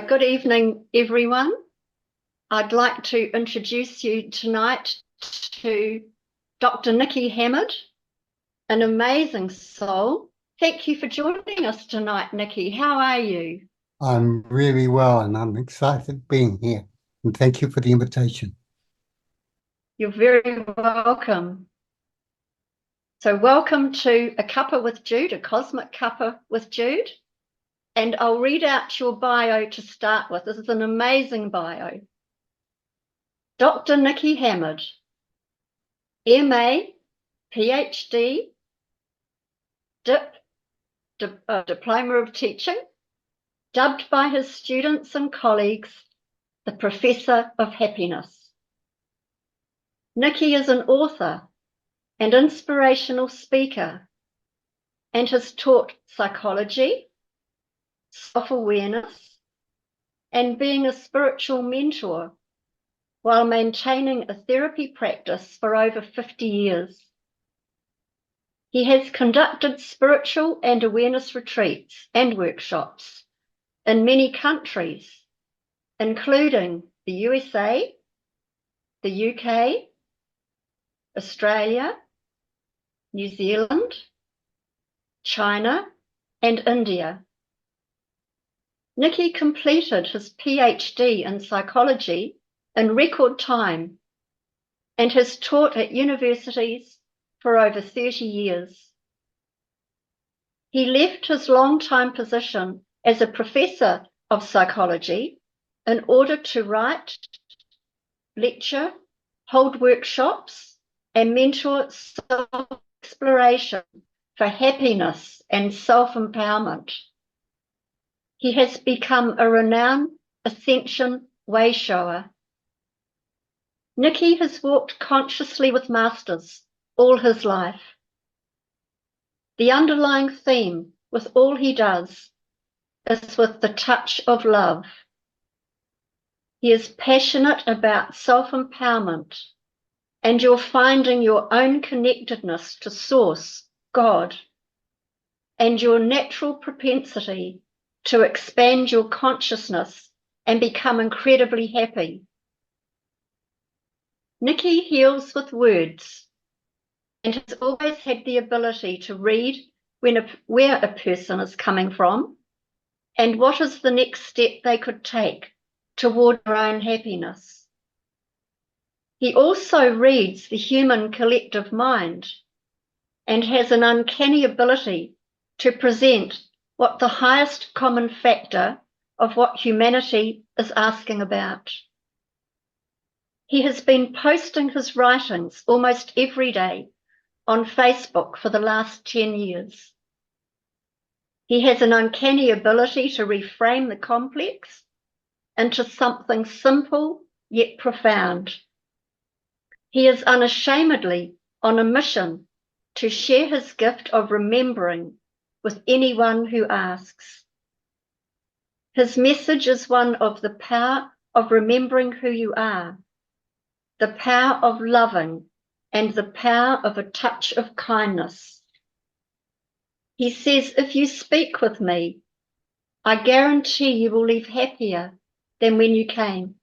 Good evening, everyone. I'd like to introduce you tonight to Dr. Nicky Hamid, an amazing soul. Thank you for joining us tonight, Nicky. How are you? I'm really well and I'm excited being here. And thank you for the invitation. You're very welcome. So welcome to a Cuppa with Jude, a cosmic Cuppa with Jude. And I'll read out your bio to start with. This is an amazing bio. Dr. Nicky Hamid, MA, PhD, Diploma of Teaching, dubbed by his students and colleagues the Professor of Happiness. Nicky is an author and inspirational speaker and has taught psychology, self-awareness, and being a spiritual mentor while maintaining a therapy practice for over 50 years. He has conducted spiritual and awareness retreats and workshops in many countries, including the USA, the UK, Australia, New Zealand, China, and India. Nicky completed his PhD in psychology in record time and has taught at universities for over 30 years. He left his long-time position as a professor of psychology in order to write, lecture, hold workshops, and mentor self-exploration for happiness and self-empowerment. He has become a renowned ascension way shower. Nicky has walked consciously with masters all his life. The underlying theme with all he does is with the touch of love. He is passionate about self-empowerment, and you're finding your own connectedness to Source, God, and your natural propensity to expand your consciousness and become incredibly happy. Nicky heals with words and has always had the ability to read where a person is coming from and what is the next step they could take toward their own happiness. He also reads the human collective mind and has an uncanny ability to present what the highest common factor of what humanity is asking about. He has been posting his writings almost every day on Facebook for the last 10 years. He has an uncanny ability to reframe the complex into something simple yet profound. He is unashamedly on a mission to share his gift of remembering with anyone who asks. His message is one of the power of remembering who you are, the power of loving, and the power of a touch of kindness. He says, if you speak with me, I guarantee you will leave happier than when you came.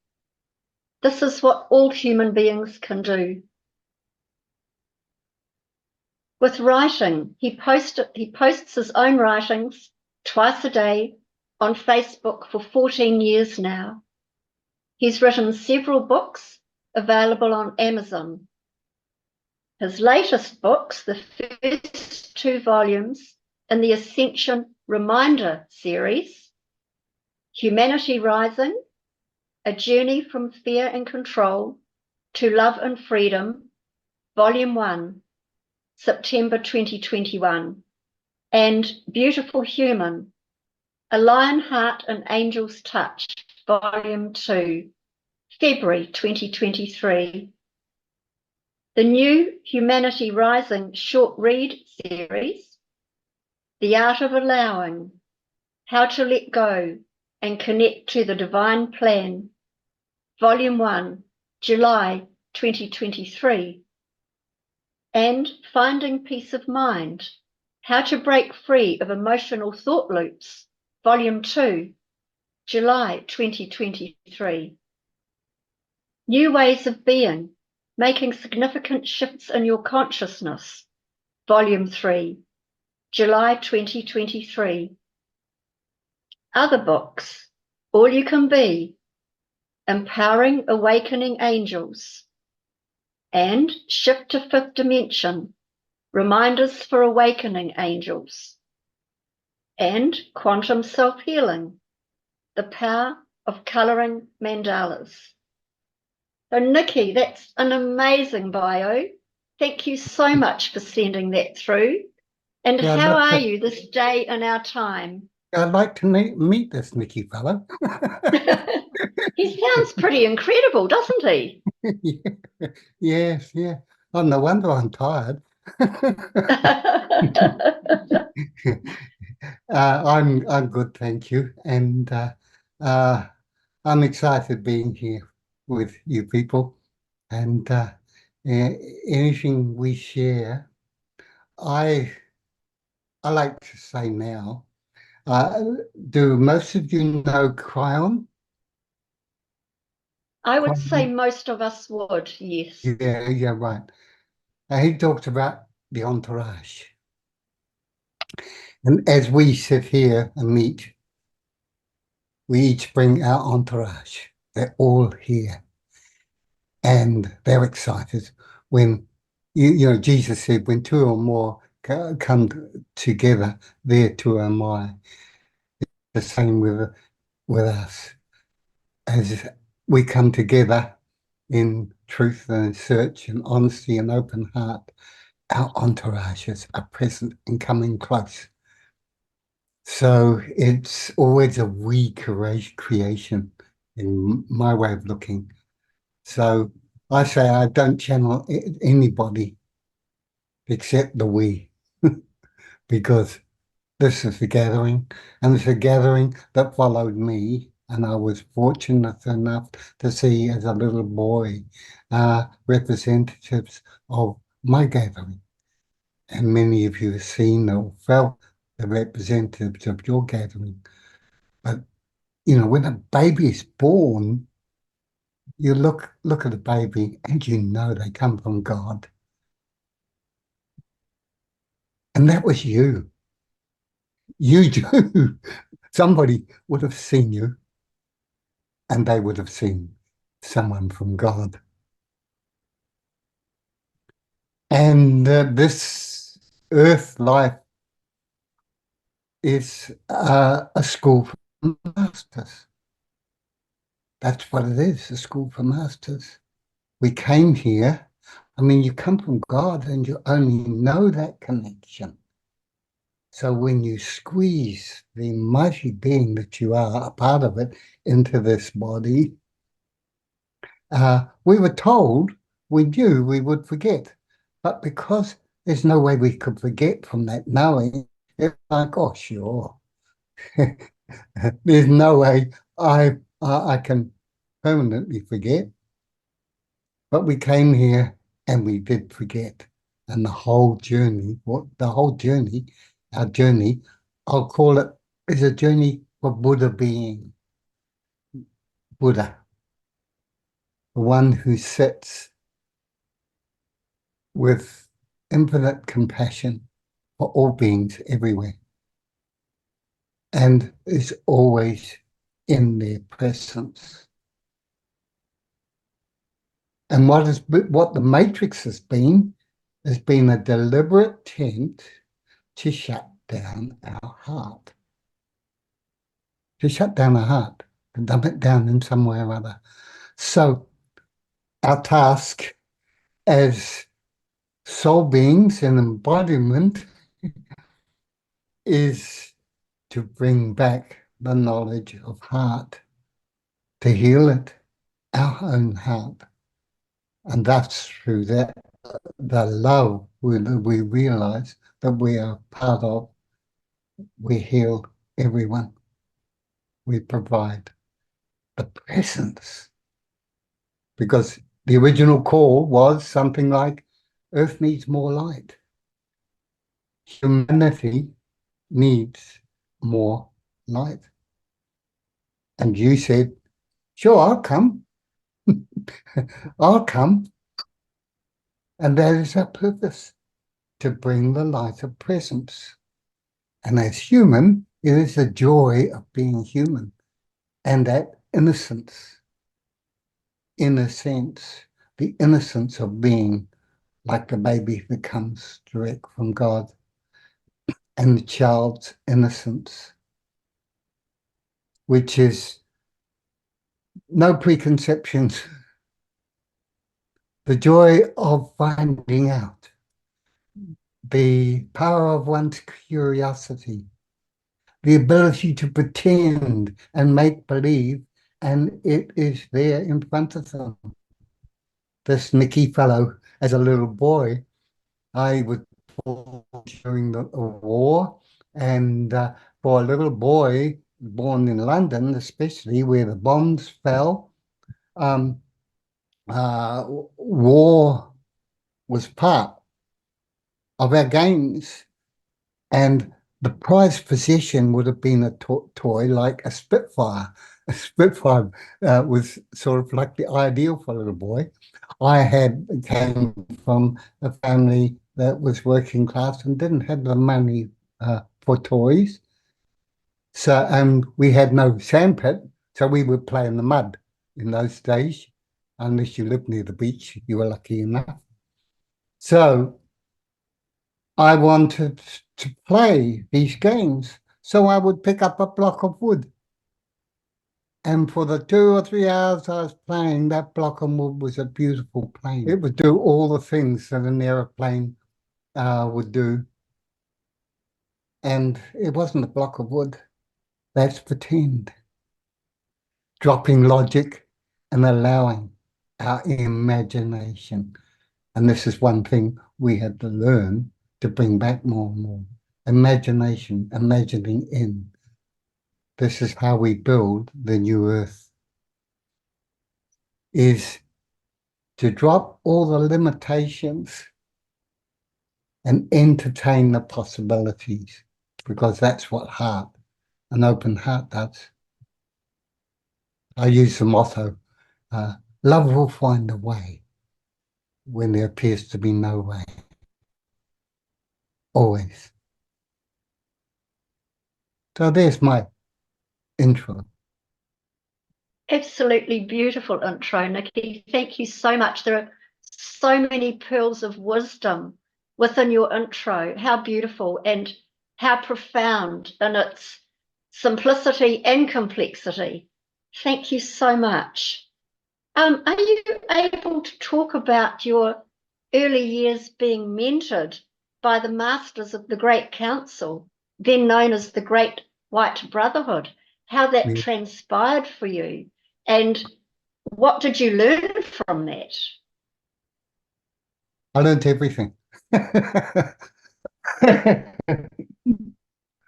This is what all human beings can do. With writing, he posts his own writings twice a day on Facebook for 14 years now. He's written several books available on Amazon. His latest books, the first 2 volumes in the Ascension Reminder series, Humanity Rising, A Journey from Fear and Control to Love and Freedom, Volume 1, September 2021, and Beautiful Human, A Lion Heart and Angel's Touch, Volume 2, February 2023. The new Humanity Rising short read series, The Art of Allowing, How to Let Go and Connect to the Divine Plan, Volume 1, July 2023, and Finding Peace of Mind, How to Break Free of Emotional Thought Loops, Volume 2, July 2023. New ways of being, making significant shifts in your consciousness. Volume 3, July 2023. Other books, All You Can Be, Empowering Awakening Angels, and Shift to Fifth Dimension, Reminders for Awakening Angels, and Quantum Self-Healing, The Power of Colouring Mandalas. So Nicky, that's an amazing bio. Thank you so much for sending that through. And Yeah, how are you this day in our time? I'd like to meet this Nicky fellow. He sounds pretty incredible, doesn't he? Yes, yeah. Oh, no wonder I'm tired. I'm good, thank you, and uh, I'm excited being here with you people, and anything we share, I I like to say now. Do most of you know Cryon? I would say Cryon? most of us would, yes. Yeah, yeah, right. He talked about the entourage. And as we sit here and meet, we each bring our entourage. They're all here and they're excited. When, Jesus said, when two or more come together, there two am I. The same with us. As we come together in truth and search and honesty and open heart, our entourages are present and coming close. So it's always a we creation in my way of looking. So I say I don't channel anybody except the we, because this is the gathering, and it's a gathering that followed me. And I was fortunate enough to see as a little boy representatives of my gathering. And many of you have seen or felt the representatives of your gathering. But when a baby is born, you look at a baby and you know they come from God. And that was you. You do. Somebody would have seen you and they would have seen someone from God. And this earth life is a school for masters. That's what it is, a school for masters. We came here. I mean, you come from God and you only know that connection. So when you squeeze the mighty being that you are, a part of it, into this body, we were told, we knew we would forget. But because there's no way we could forget from that knowing, it's like, oh, sure. There's no way I can permanently forget. But we came here and we did forget. And the whole journey, our journey, I'll call it, is a journey for Buddha being. Buddha, the one who sits with infinite compassion for all beings everywhere and is always in their presence. And what the matrix has been a deliberate attempt to shut down our heart. To shut down our heart, to dumb it down in some way or other. So our task as soul beings and embodiment is to bring back the knowledge of heart, to heal it, our own heart. And that's through that, the love we realize that we are part of. We heal everyone. We provide the presence. Because the original call was something like, Earth needs more light. Humanity needs more light. And you said, sure, I'll come. I'll come. And that is our purpose, to bring the light of presence. And as human, it is the joy of being human and that innocence, inner sense, the innocence of being like the baby that comes direct from God, and the child's innocence, which is no preconceptions, the joy of finding out, the power of one's curiosity, the ability to pretend and make believe, and it is there in front of them. This Nicky fellow, as a little boy, I was born during the war, and for a little boy born in London, especially where the bombs fell, um, war was part of our games, and the prized possession would have been a toy like a Spitfire. A Spitfire was sort of like the ideal for a little boy. I came from a family that was working class and didn't have the money for toys. So we had no sandpit, so we would play in the mud in those days. Unless you lived near the beach, you were lucky enough. So I wanted to play these games, so I would pick up a block of wood. And for the 2 or 3 hours I was playing, that block of wood was a beautiful plane. It would do all the things that an aeroplane would do. And it wasn't a block of wood. That's pretend. Dropping logic and allowing our imagination. And this is one thing we had to learn to bring back more and more. Imagination, imagining in. This is how we build the new earth, is to drop all the limitations and entertain the possibilities, because that's what an open heart does. I use the motto, love will find a way when there appears to be no way. Always. So there's my intro. Absolutely beautiful intro, Nicky. Thank you so much. There are so many pearls of wisdom within your intro. How beautiful and how profound in its simplicity and complexity. Thank you so much. Are you able to talk about your early years being mentored by the masters of the Great Council, then known as the Great White Brotherhood, how that Yeah. transpired for you, and what did you learn from that? I learned everything.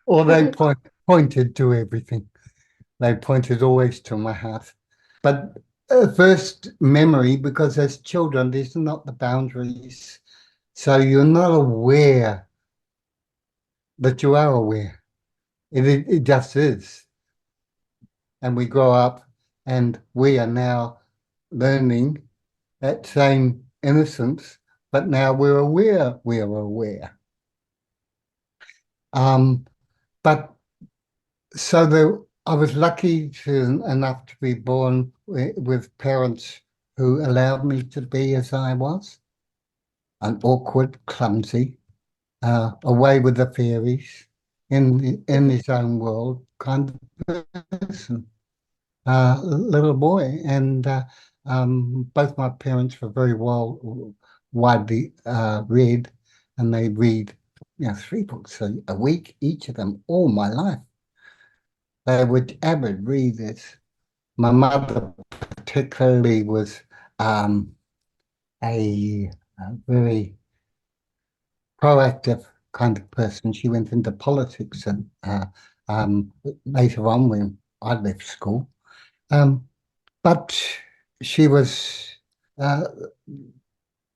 Or they pointed to everything. They pointed always to my heart. But first memory, because as children, there's not the boundaries. So you're not aware that you are aware. It just is. And we grow up and we are now learning that same innocence, but now we're aware we are aware. But I was lucky enough to be born with parents who allowed me to be as I was, an awkward, clumsy, away with the fairies, in his own world kind of person, little boy. And both my parents were very widely read, and they read 3 books a week, each of them, all my life. They were avid readers. My mother particularly was a very proactive kind of person. She went into politics and later on when I left school. But she was, uh,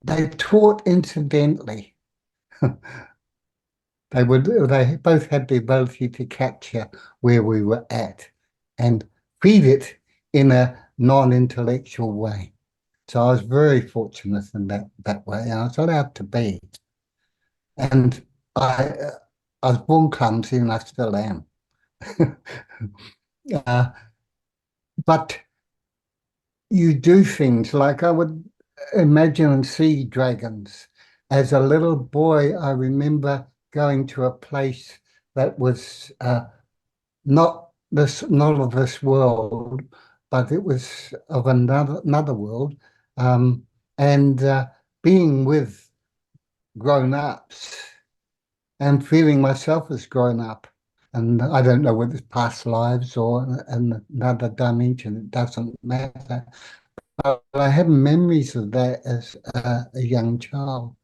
they taught incidentally. They both had the ability to capture where we were at and feed it in a non-intellectual way. So I was very fortunate in that way. I was allowed to be. And I was born clumsy and I still am. uh, but you do things like I would imagine and see dragons. As a little boy, I remember going to a place that was not of this world, but it was of another world, um, and being with grown-ups and feeling myself as grown up. And I don't know whether it's past lives or another dimension, it doesn't matter. But I have memories of that as a young child.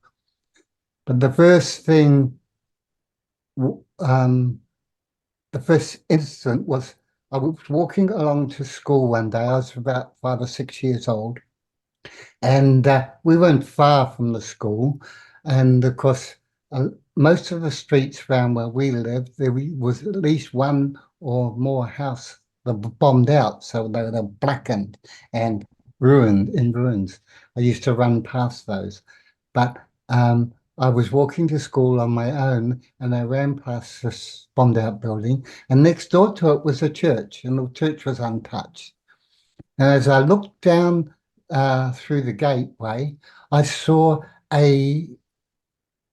But um, the first incident was I was walking along to school one day. I was about 5 or 6 years old, and we weren't far from the school. And of course, uh, most of the streets around where we lived, there was at least one or more house that were bombed out, so they were blackened and in ruins. I used to run past those, but I was walking to school on my own, and I ran past this bombed out building, and next door to it was a church, and the church was untouched. And as I looked down through the gateway, I saw a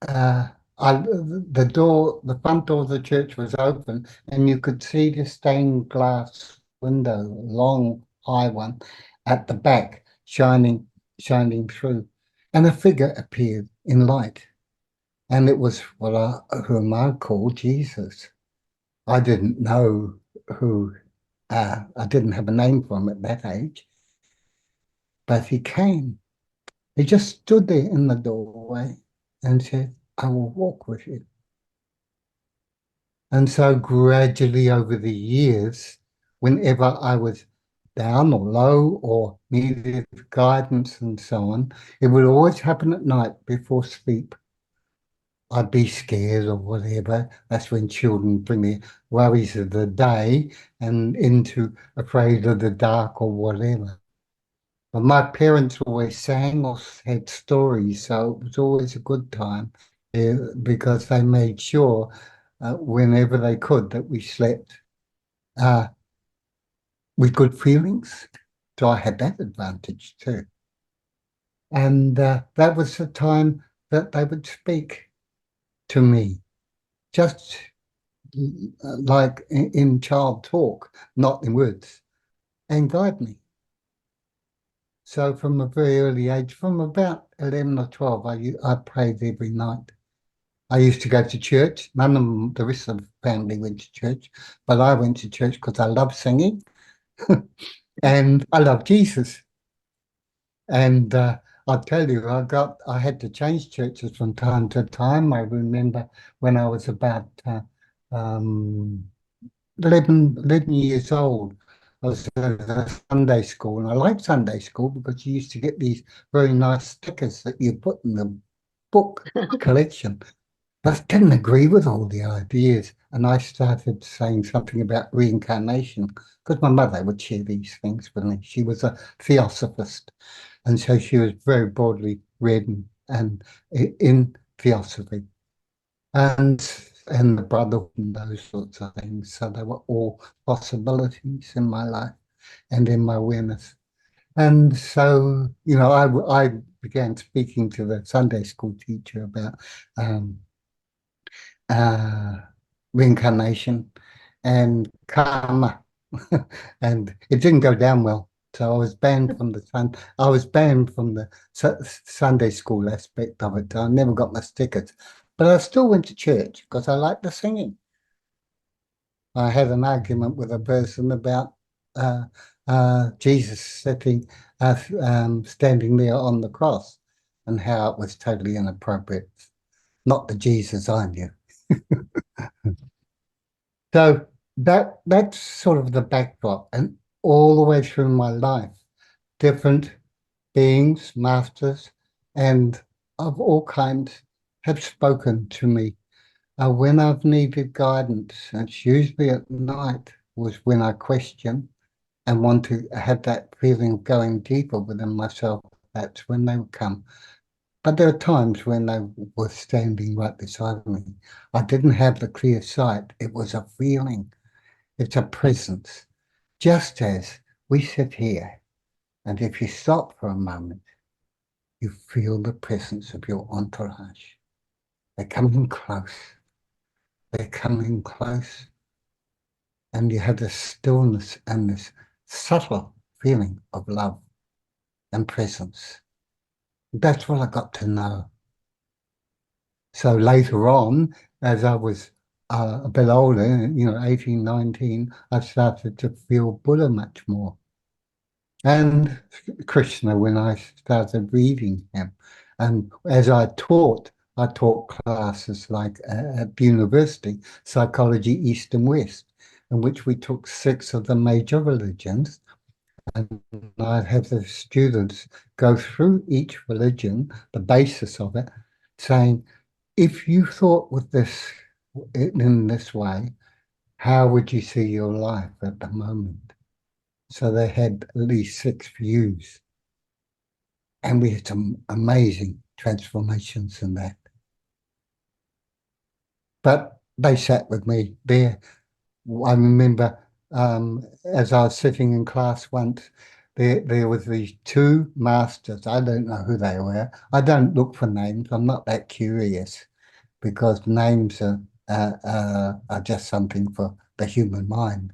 uh, the front door of the church was open, and you could see the stained glass window, long, high one, at the back, shining through, and a figure appeared in light, and it was whom I called Jesus. I didn't know who. I didn't have a name for him at that age. But he came. He just stood there in the doorway and said, I will walk with you. And so gradually over the years, whenever I was down or low or needed guidance and so on, it would always happen at night before sleep. I'd be scared or whatever. That's when children bring their worries of the day and into afraid of the dark or whatever. But my parents always sang or had stories, so it was always a good time because they made sure whenever they could that we slept uh, with good feelings. So I had that advantage too. And that was the time that they would speak to me, just like in child talk, not in words, and guide me. So from a very early age, from about 11 or 12, I prayed every night. I used to go to church. None of the rest of the family went to church, but I went to church because I love singing and I love Jesus. And I'll tell you, I had to change churches from time to time. I remember when I was about um, 11 years old, I was at a Sunday school, and I liked Sunday school because you used to get these very nice stickers that you put in the book collection. But I didn't agree with all the ideas, and I started saying something about reincarnation because my mother would share these things with me. She was a theosophist, and so she was very broadly read and in theosophy and the brotherhood and those sorts of things. So they were all possibilities in my life and in my awareness. And so, I began speaking to the Sunday school teacher about um, uh, reincarnation and karma, and it didn't go down well. So I was banned from the Sunday school aspect of it. I never got my stickers, but I still went to church because I liked the singing. I had an argument with a person about uh, Jesus standing there on the cross, and how it was totally inappropriate. Not the Jesus I knew. So that's sort of the backdrop, and all the way through my life, different beings, masters, and of all kinds have spoken to me. When I've needed guidance, it's usually at night was when I question, and want to have that feeling of going deeper within myself, that's when they would come. But there are times when they were standing right beside me. I didn't have the clear sight. It was a feeling. It's a presence. Just as we sit here, and if you stop for a moment, you feel the presence of your entourage. They're coming close. They're coming close. And you have this stillness and this subtle feeling of love and presence. That's what I got to know. So later on, as I was a bit older, 18, 19, I started to feel Buddha much more. And Krishna when I started reading him. And as I taught classes like at university, Psychology East and West, in which we took 6 of the major religions. And I'd have the students go through each religion, the basis of it, saying, if you thought with this in this way, how would you see your life at the moment? So they had at least 6 views. And we had some amazing transformations in that. But they sat with me there. I remember as I was sitting in class once, there was these 2 masters. I don't know who they were. I don't look for names. I'm not that curious because names are just something for the human mind.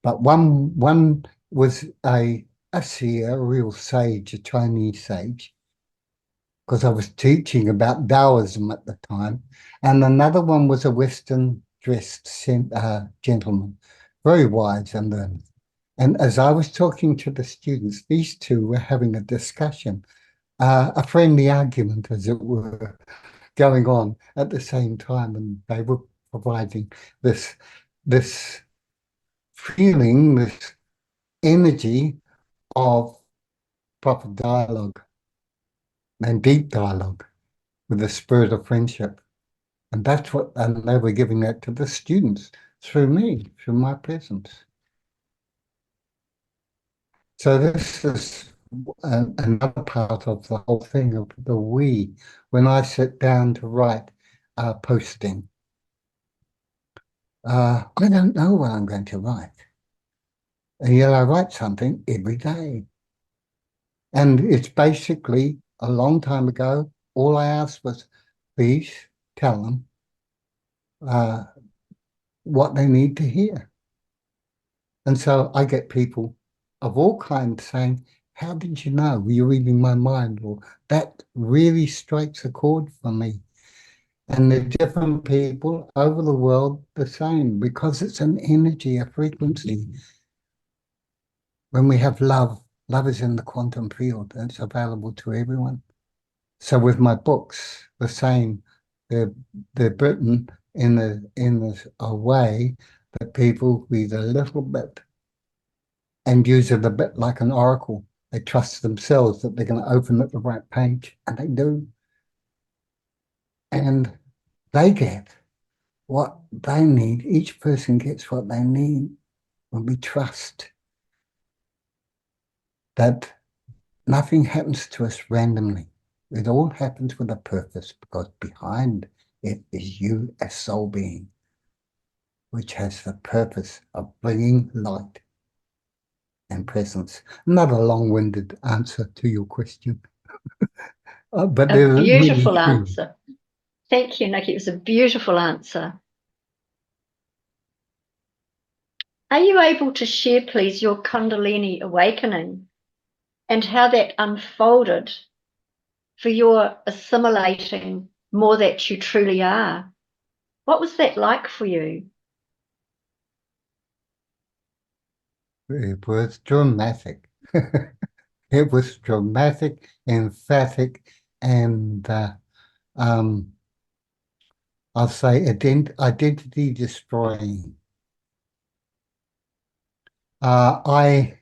But one was a seer, a real sage, a Chinese sage, because I was teaching about Taoism at the time. And another one was a Western dressed gentleman, very wise and learned. And as I was talking to the students, these 2 were having a discussion, a friendly argument, as it were, going on at the same time. And they were providing this feeling, this energy of proper dialogue and deep dialogue with the spirit of friendship. And that's what, and they were giving that to the students through me, through my presence. So this is another part of the whole thing of the we. When I sit down to write posting, I don't know what I'm going to write. And yet I write something every day. And it's basically a long time ago, all I asked was, please tell them what they need to hear. And so I get people of all kinds saying, how did you know? Were you reading my mind? Or that really strikes a chord for me. And the different people over the world the same, because it's an energy, a frequency. When we have love, love is in the quantum field and it's available to everyone. So with my books, the same. They're written in a way that people read a little bit and use it a bit like an oracle. They trust themselves that they're going to open at the right page, and they do. And they get what they need. Each person gets what they need when we trust that nothing happens to us randomly. It all happens with a purpose because behind it is you as soul being, which has the purpose of bringing light and presence. Not a long-winded answer to your question, but A they're really beautiful true. answer. Thank you, Nicky. It was a beautiful answer. Are you able to share, please, your Kundalini awakening and how that unfolded for your assimilating more that you truly are? What was that like for you? It was dramatic. It was dramatic, emphatic, and um, I'll say identity destroying. I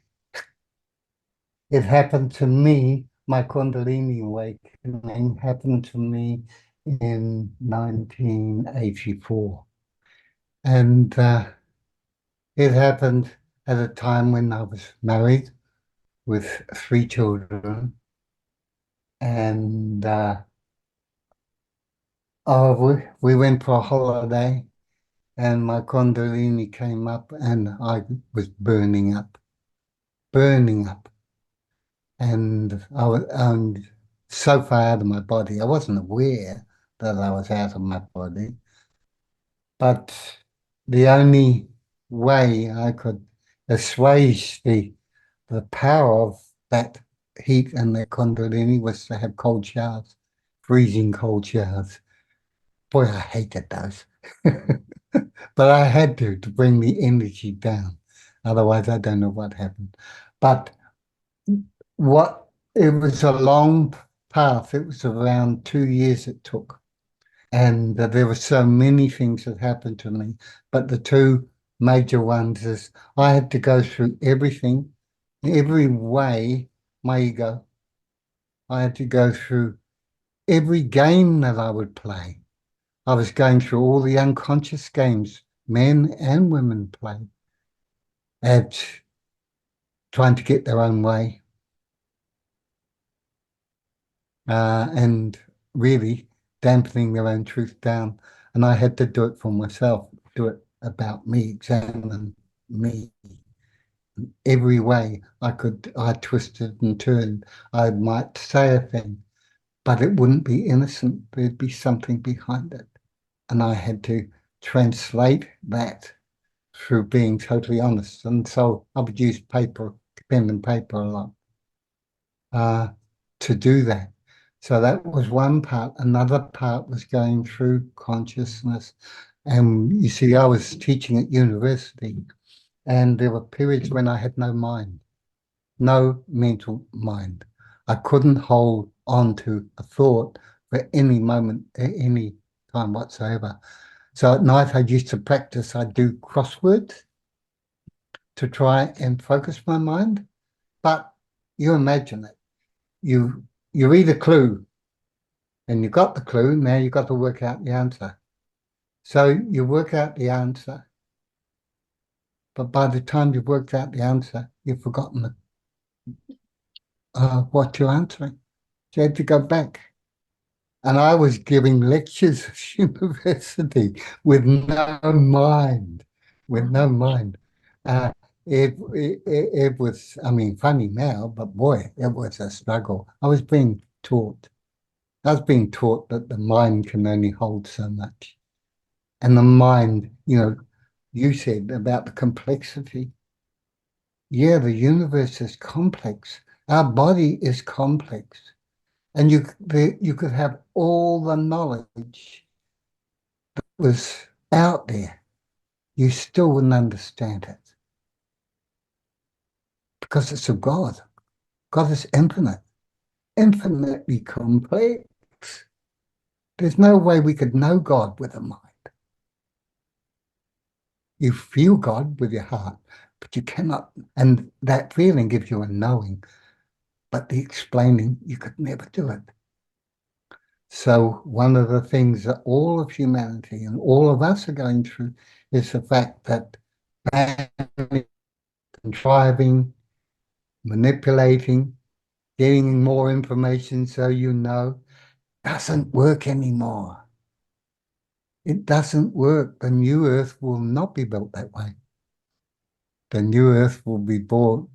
It happened to me. My Kundalini awakening happened to me in 1984, and it happened at a time when I was married with 3 children, and we went for a holiday, and my Kundalini came up, and I was burning up, and I was so far out of my body. I wasn't aware that I was out of my body, but the only way I could assuage the power of that heat and the Kundalini was to have cold showers, freezing cold showers. Boy, I hated those. But I had to bring the energy down. Otherwise, I don't know what happened. But what it was a long path. It was around 2 years it took. And there were so many things that happened to me. But the two major ones is I had to go through everything, every way, my ego. I had to go through every game that I would play. I was going through all the unconscious games men and women play at trying to get their own way, and really dampening their own truth down. And I had to do it for myself, do it about me, examine me. Every way I could, I twisted and turned. I might say a thing, but it wouldn't be innocent. There'd be something behind it. And I had to translate that through being totally honest. And so I would use paper, pen and paper a lot to do that. So that was one part. Another part was going through consciousness. And you see, I was teaching at university, and there were periods when I had no mind, no mental mind. I couldn't hold on to a thought for any moment, any time whatsoever. So at night, I used to practice. I'd do crosswords to try and focus my mind. But you imagine it. You read a clue and you got the clue, now you've got to work out the answer. So you work out the answer, but by the time you've worked out the answer, you've forgotten what you're answering. So you had to go back. And I was giving lectures at university with no mind, with no mind. Uh, it was, I mean, funny now, but boy, it was a struggle. I was being taught that the mind can only hold so much. And the mind, you said about the complexity. Yeah, the universe is complex. Our body is complex. And you could have all the knowledge that was out there. You still wouldn't understand it because it's of God. God is infinite, infinitely complex. There's no way we could know God with a mind. You feel God with your heart, but you cannot, and that feeling gives you a knowing, but the explaining, you could never do it. So one of the things that all of humanity and all of us are going through is the fact that contriving, manipulating, getting more information so you know, doesn't work anymore. It doesn't work. The new earth will not be built that way. The new earth will be bought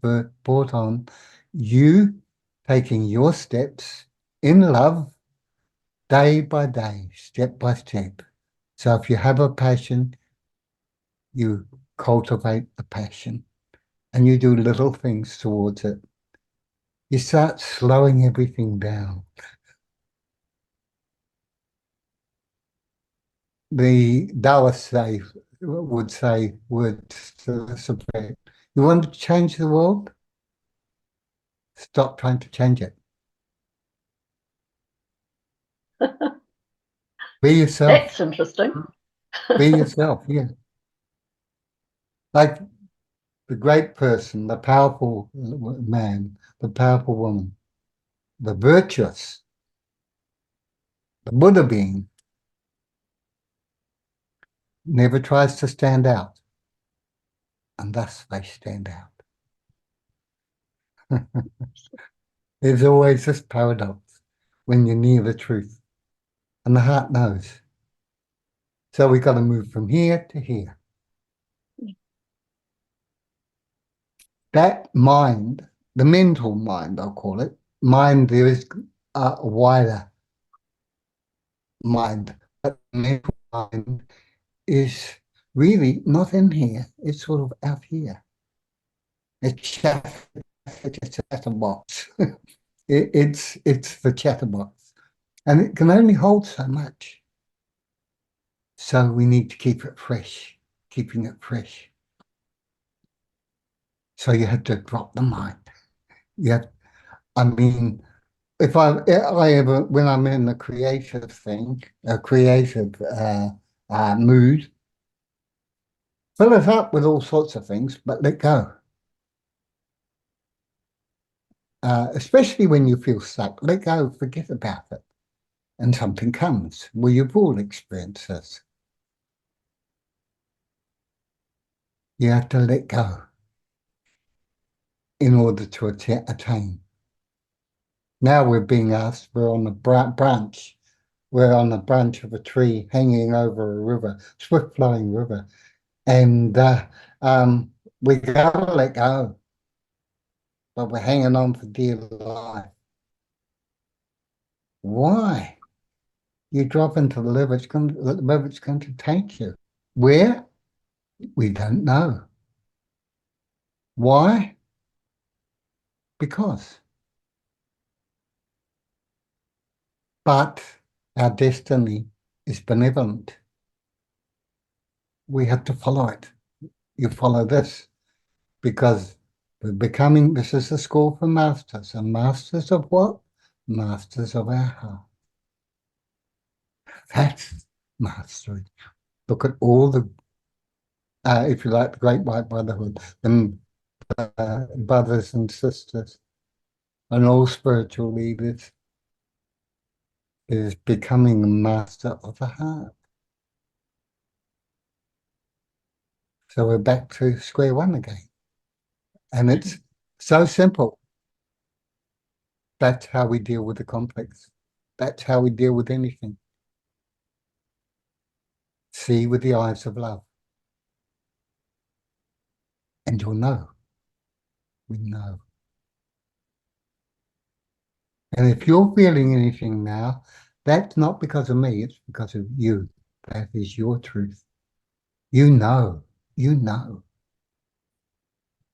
on you taking your steps in love day by day, step by step. So if you have a passion, you cultivate the passion and you do little things towards it. You start slowing everything down. The Taoists would say words to this effect. You want to change the world? Stop trying to change it. Be yourself. That's interesting. Be yourself, yeah. Like the great person, the powerful man, the powerful woman, the virtuous, the Buddha being, never tries to stand out. and thus they stand out. There's always this paradox when you're near the truth, and the heart knows. So we've got to move from here to here. That mind, the mental mind, I'll call it, mind, there is a wider mind, but the mental mind is really not in here, it's sort of out here. It's a chatterbox. It's the chatterbox, and it can only hold so much. So we need to keep it fresh, keeping it fresh. So you have to drop the mind. I mean, if I ever, when I'm in a creative thing, a creative mood, fill it up with all sorts of things, but let go. Especially when you feel stuck, let go, forget about it. And something comes. Well, you've all experienced this. You have to let go in order to attain. Now we're being asked, we're on a branch. We're on the branch of a tree hanging over a river, swift flowing river. And we gotta let go, but we're hanging on for dear life. Why? You drop into the river, the river's going to take you. Where? We don't know. Why? Because. But our destiny is benevolent. We have to follow it. You follow this because we're becoming, this is the school for masters. And masters of what? Masters of our heart. That's mastery. Look at all the, if you like, the Great White Brotherhood, and brothers and sisters, and all spiritual leaders is becoming a master of the heart. So we're back to square one again. And it's so simple. That's how we deal with the complex. That's how we deal with anything. See with the eyes of love. And you'll know. We know. And if you're feeling anything now, that's not because of me, it's because of you. That is your truth. You know. You know.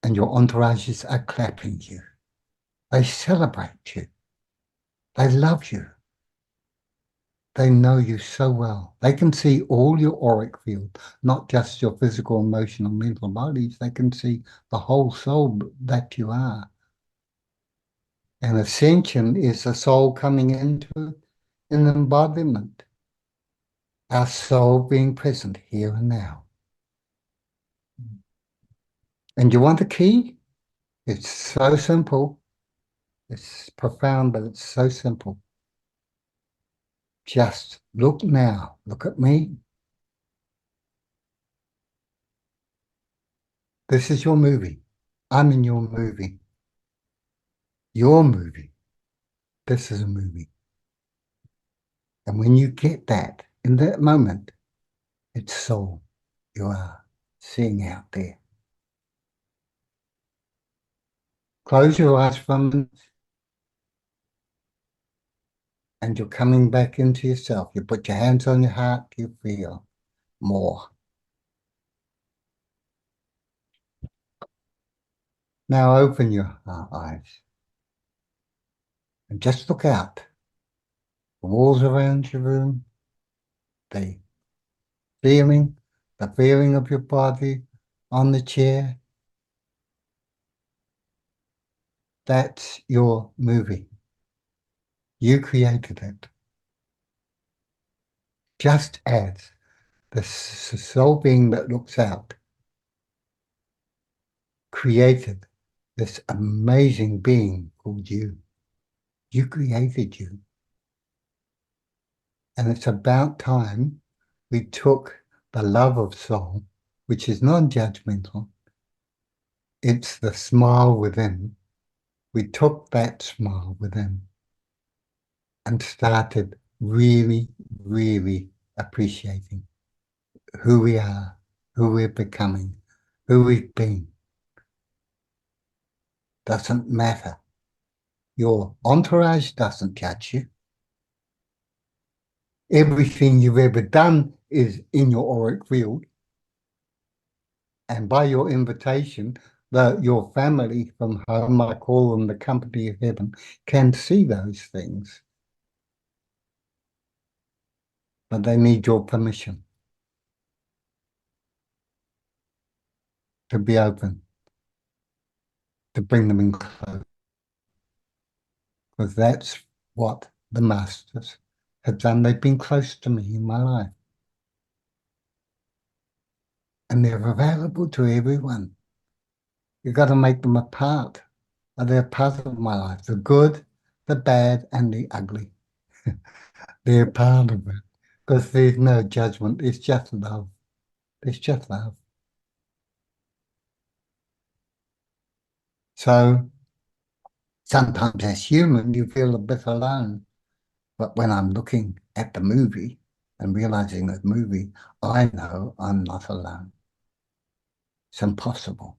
And your entourages are clapping you. They celebrate you. They love you. They know you so well. They can see all your auric field, not just your physical, emotional, mental bodies. They can see the whole soul that you are. And ascension is the soul coming into an embodiment. Our soul being present here and now. And you want the key? It's so simple. It's profound, but it's so simple. Just look now. Look at me. This is your movie. I'm in your movie. Your movie. This is a movie. And when you get that, in that moment, it's soul you are seeing out there. Close your eyes for a minute, and you're coming back into yourself. You put your hands on your heart, you feel more. Now open your eyes and just look out. The walls around your room, the feeling of your body on the chair. That's your movie. You created it. Just as the soul being that looks out created this amazing being called you. You created you. And it's about time we took the love of soul, which is non-judgmental, It's the smile within. We took that smile within and started really, really appreciating who we are, who we're becoming, who we've been. Doesn't matter. Your entourage doesn't judge you. Everything you've ever done is in your auric field. And by your invitation, your family from home, I call them the company of heaven, can see those things. But they need your permission to be open, to bring them in close. Because that's what the masters have done. They've been close to me in my life. And they're available to everyone. You've got to make them a part. They're part of my life. The good, the bad, and the ugly. They're part of it. Because there's no judgment. It's just love. It's just love. So sometimes as human, you feel a bit alone. But when I'm looking at the movie and realizing that movie, I know I'm not alone. It's impossible.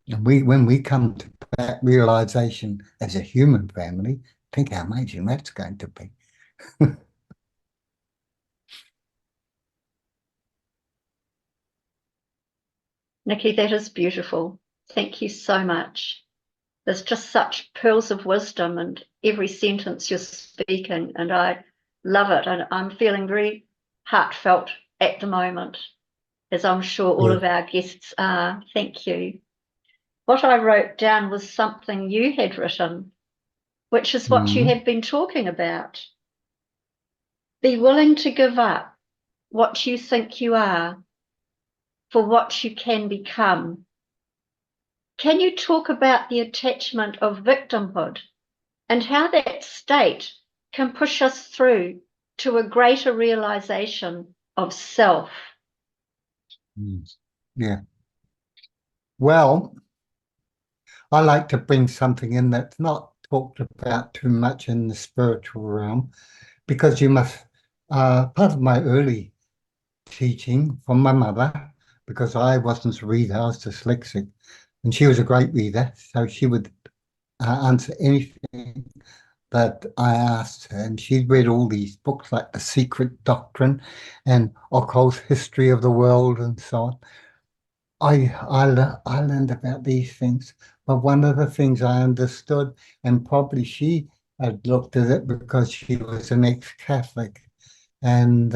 And when we come to that realization as a human family, think how amazing that's going to be. Nicky, that is beautiful. Thank you so much. There's just such pearls of wisdom in every sentence you're speaking, and I love it. And I'm feeling very heartfelt at the moment, as I'm sure all of our guests are. Thank you. What I wrote down was something you had written, which is what you have been talking about. Be willing to give up what you think you are for what you can become. Can you talk about the attachment of victimhood and how that state can push us through to a greater realization of self? Yeah. Well, I like to bring something in that's not talked about too much in the spiritual realm, because you must, part of my early teaching from my mother, because I wasn't a reader, I was dyslexic, and she was a great reader, so she would answer anything that I asked her, and she'd read all these books like The Secret Doctrine and Occult History of the World and so on. I learned about these things, but one of the things I understood, and probably she had looked at it because she was an ex-Catholic, and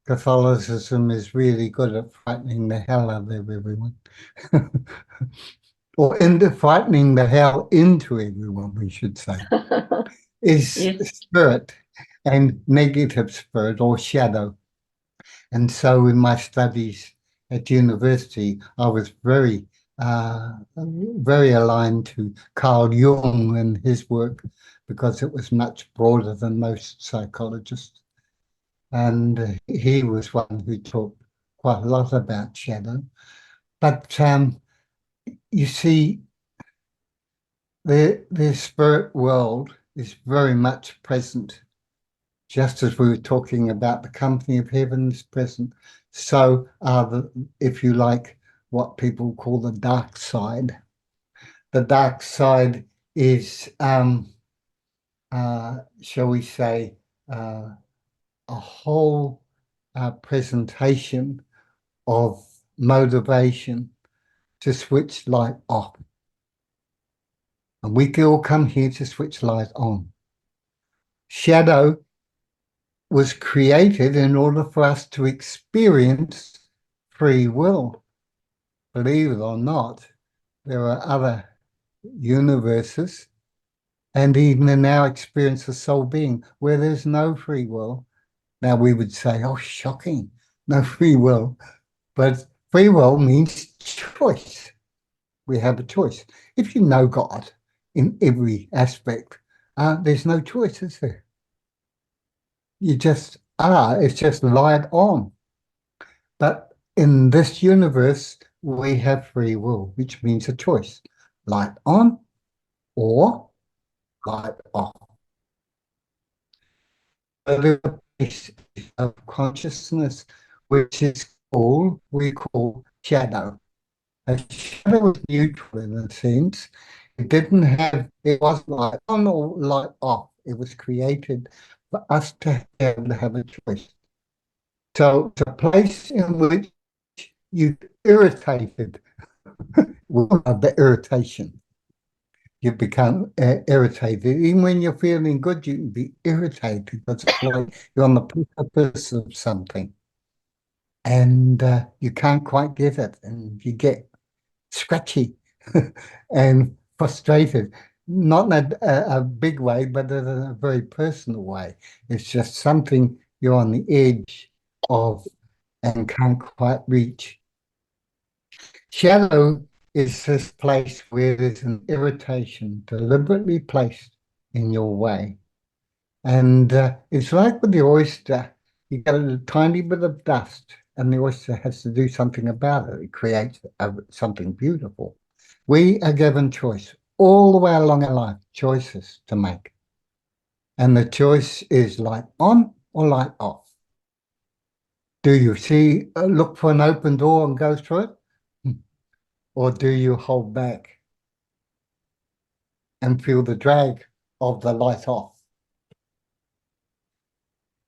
Catholicism is really good at frightening the hell out of everyone. Or into frightening the hell into everyone, we should say, is Yes. spirit and negative spirit or shadow. And so in my studies at university, I was very aligned to Carl Jung and his work, because it was much broader than most psychologists. And he was one who talked quite a lot about shadow. But you see, the spirit world is very much present, just as we were talking about the company of heaven is present. So are if you like, what people call the dark side. The dark side is, shall we say, a whole presentation of motivation to switch light off. And we can all come here to switch light on. Shadow was created in order for us to experience free will. Believe it or not, there are other universes, and even in our experience of soul being, where there's no free will. Now we would say, oh, shocking, no free will. But free will means choice. We have a choice. If you know God in every aspect, there's no choice, is there? You just are. It's just light on. But in this universe, we have free will, which means a choice. Light on or light off. So there's a piece of consciousness which we call shadow. A shadow was neutral in a sense. It wasn't light on or light off. It was created for us to be able to have a choice. So it's a place in which you irritated with the irritation. You become irritated. Even when you're feeling good, you can be irritated because it's like you're on the precipice of something and you can't quite get it, and you get scratchy and frustrated. Not in a big way, but in a very personal way. It's just something you're on the edge of and can't quite reach. Shadow is this place where there's an irritation deliberately placed in your way. And it's like with the oyster, you get a tiny bit of dust, and the oyster has to do something about it. It creates something beautiful. We are given choice all the way along our life, choices to make. And the choice is light on or light off. Do you look for an open door and go through it? Or do you hold back and feel the drag of the light off?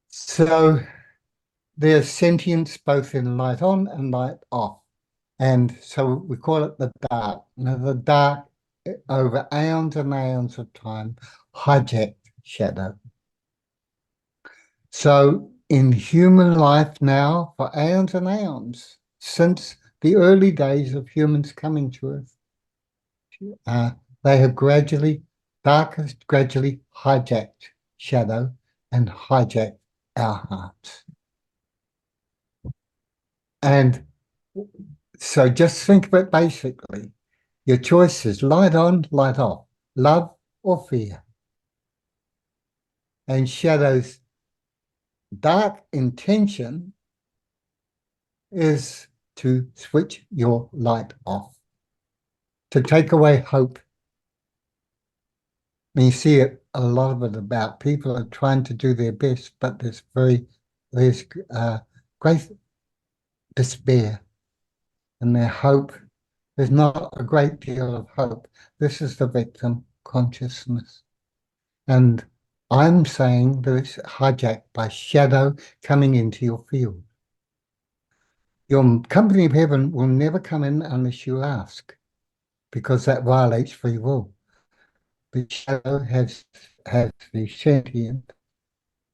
So there's sentience both in light on and light off. And so we call it the dark. Now, the dark, over aeons and aeons of time, hijacked shadow. So in human life now, for aeons and aeons, since the early days of humans coming to Earth, they have dark has gradually hijacked shadow and hijacked our hearts. And so just think of it basically. Your choice is light on, light off, love or fear. And shadow's dark intention is to switch your light off, to take away hope. And you see it, a lot of it about people are trying to do their best, but there's great despair and their hope. There's not a great deal of hope. This is the victim consciousness. And I'm saying that it's hijacked by shadow coming into your field. Your company of heaven will never come in unless you ask, because that violates free will. The shadow has the sentient.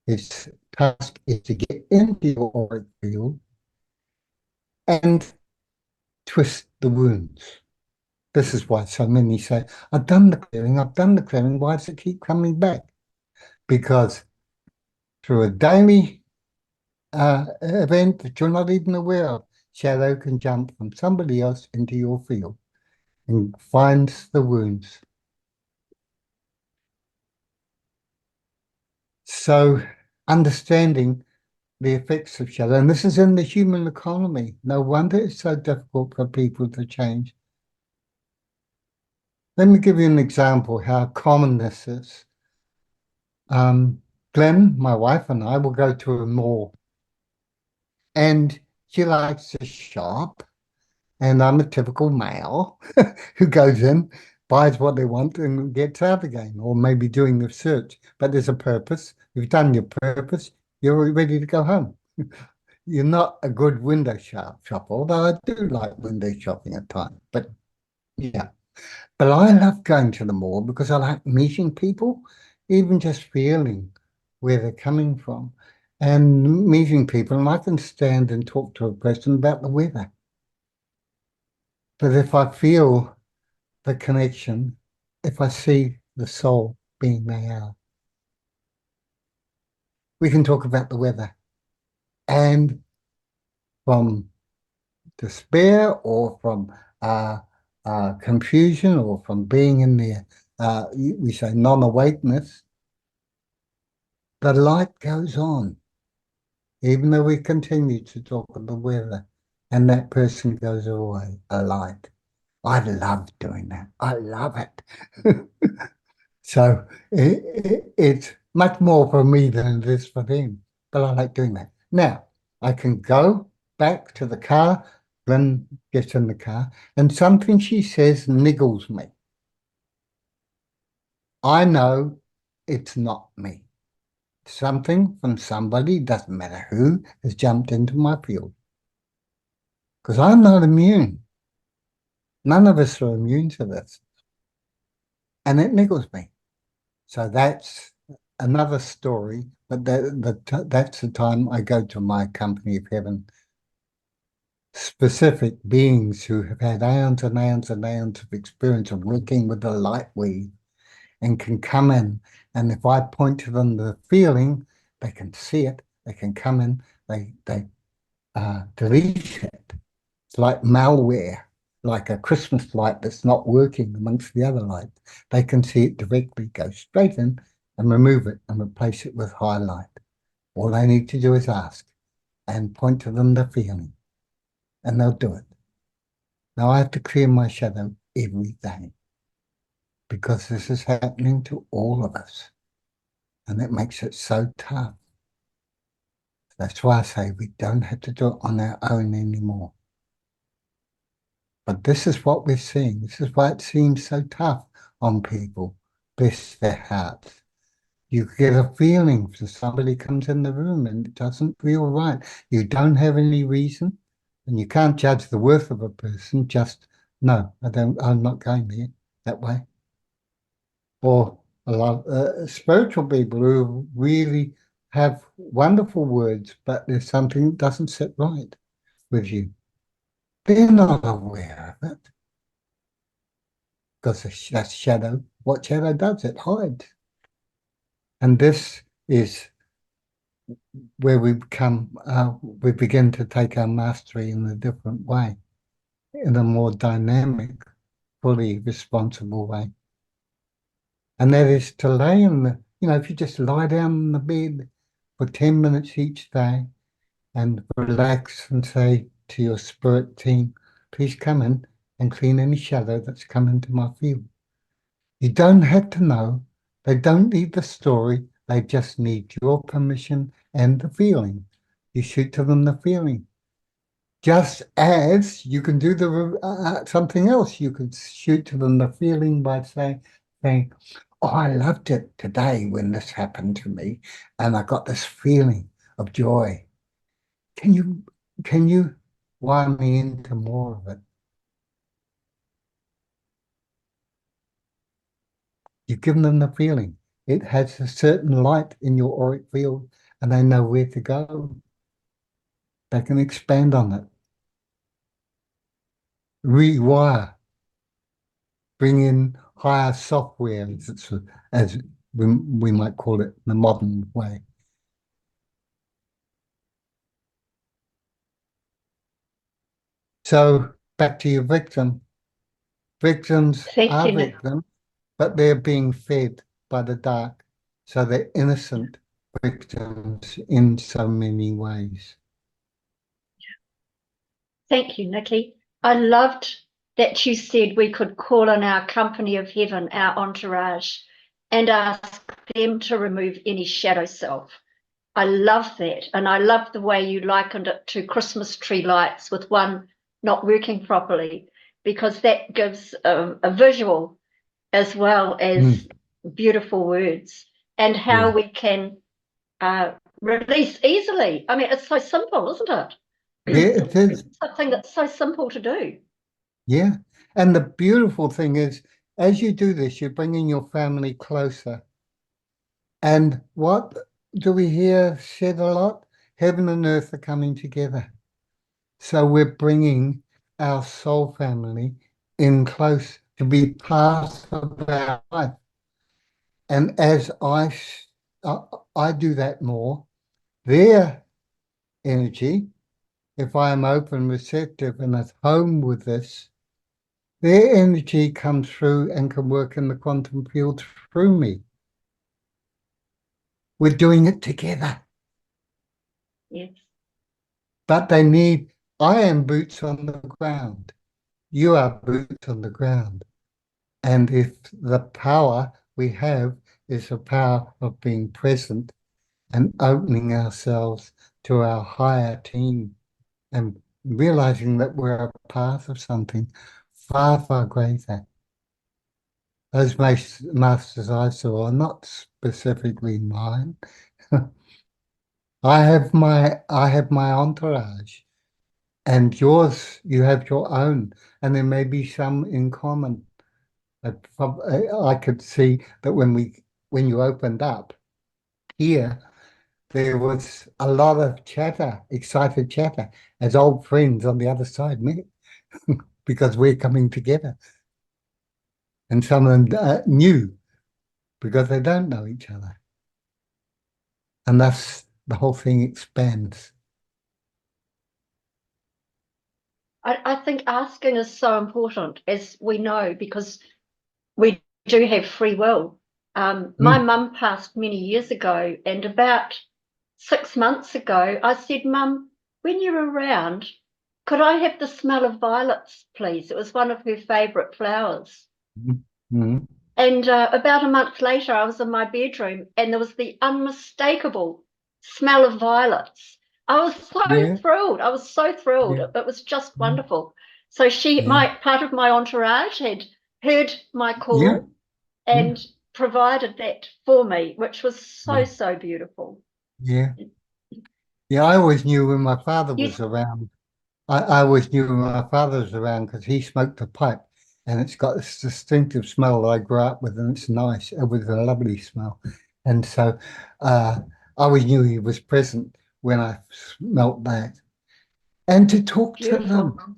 Its task is to get into your auric field and twist the wounds. This is why so many say, I've done the clearing, why does it keep coming back? Because through a daily event that you're not even aware of, shadow can jump from somebody else into your field and finds the wounds. So understanding the effects of shadow, and this is in the human economy. No wonder it's so difficult for people to change. Let me give you an example how common this is. Glenn, my wife, and I will go to a mall, and she likes to shop, and I'm a typical male who goes in, buys what they want, and gets out again, or maybe doing the search. But there's a purpose. You've done your purpose, you're ready to go home. You're not a good window shopper, although I do like window shopping at times. But yeah. But I love going to the mall because I like meeting people, even just feeling where they're coming from and meeting people. And I can stand and talk to a person about the weather. But if I feel the connection, if I see the soul being they are, we can talk about the weather. And from despair or from confusion or from being in there, we say non-awakeness, the light goes on, even though we continue to talk of the weather and that person goes away alive. I love doing that. I love it. So it's much more for me than it is for them, but I like doing that. Now, I can go back to the car, then get in the car, and something she says niggles me. I know it's not me. Something from somebody, doesn't matter who, has jumped into my field. Because I'm not immune. None of us are immune to this. And it niggles me. So that's another story, but that's the time I go to my company of heaven. Specific beings who have had aeons and aeons and aeons of experience of working with the light weed and can come in. And if I point to them the feeling, they can see it, they can come in, they delete it. It's like malware, like a Christmas light that's not working amongst the other lights. They can see it directly, go straight in and remove it and replace it with highlight. All they need to do is ask and point to them the feeling, and they'll do it. Now I have to clear my shadow every day because this is happening to all of us, and it makes it so tough. That's why I say we don't have to do it on our own anymore. But this is what we're seeing. This is why it seems so tough on people. Bless their hearts. You get a feeling when somebody comes in the room and it doesn't feel right. You don't have any reason, and you can't judge the worth of a person. Just no, I'm not going there that way. Or a lot of spiritual people who really have wonderful words, but there's something that doesn't sit right with you. They're not aware of it. Because that's shadow. What shadow does, it hides. And this is where we begin to take our mastery in a different way, in a more dynamic, fully responsible way. And that is to lay in if you just lie down in the bed for 10 minutes each day and relax and say to your spirit team, please come in and clean any shadow that's come into my field. You don't have to know. They don't need the story. They just need your permission and the feeling. You shoot to them the feeling. Just as you can do something else, you could shoot to them the feeling by saying, "Oh, I loved it today when this happened to me, and I got this feeling of joy. Can you wire me into more of it?" You've given them the feeling. It has a certain light in your auric field, and they know where to go. They can expand on it, rewire, bring in higher software, as we might call it in the modern way. So back to your victim. Victims Thank are you, Nick. victims, but they're being fed by the dark. So they're innocent victims in so many ways. Thank you, Nicky. I loved that you said we could call on our company of heaven, our entourage, and ask them to remove any shadow self. I love that. And I love the way you likened it to Christmas tree lights with one not working properly, because that gives a visual as well as beautiful words, and how Yeah. we can release easily. I mean, it's so simple, isn't it? Yeah, it is. Something that's so simple to do. Yeah. And the beautiful thing is, as you do this, you're bringing your family closer. And what do we hear said a lot? Heaven and earth are coming together. So we're bringing our soul family in close to be part of our life. And as I do that more, their energy, if I am open, receptive, and at home with this, their energy comes through and can work in the quantum field through me. We're doing it together, Yes. but they need I am boots on the ground. You are boots on the ground. And if the power we have is the power of being present and opening ourselves to our higher team and realizing that we're a part of something far, far greater. Those masters I saw are not specifically mine. I have my entourage, and yours, you have your own, and there may be some in common. I could see that when you opened up here, there was a lot of chatter, excited chatter, as old friends on the other side met, because we're coming together. And some of them new because they don't know each other. And thus the whole thing expands. I think asking is so important, as we know, because we do have free will. My Mm. mum passed many years ago, and about 6 months ago, I said, Mum, when you're around, could I have the smell of violets, please? It was one of her favourite flowers. Mm. Mm. And about a month later, I was in my bedroom and there was the unmistakable smell of violets. I was so Yeah, thrilled. I was so thrilled. yeah, It was just mm, wonderful. So yeah, part of my entourage had heard my yeah, call mm, and provided that for me, which was so, yeah, so beautiful. yeah. Yeah, I always knew when my father Yes, was around. I always knew when my father was around because he smoked a pipe and it's got this distinctive smell that I grew up with, and it's nice. It was a lovely smell. And so uh, I always knew he was present when I smelt that. And to talk to them, beautiful.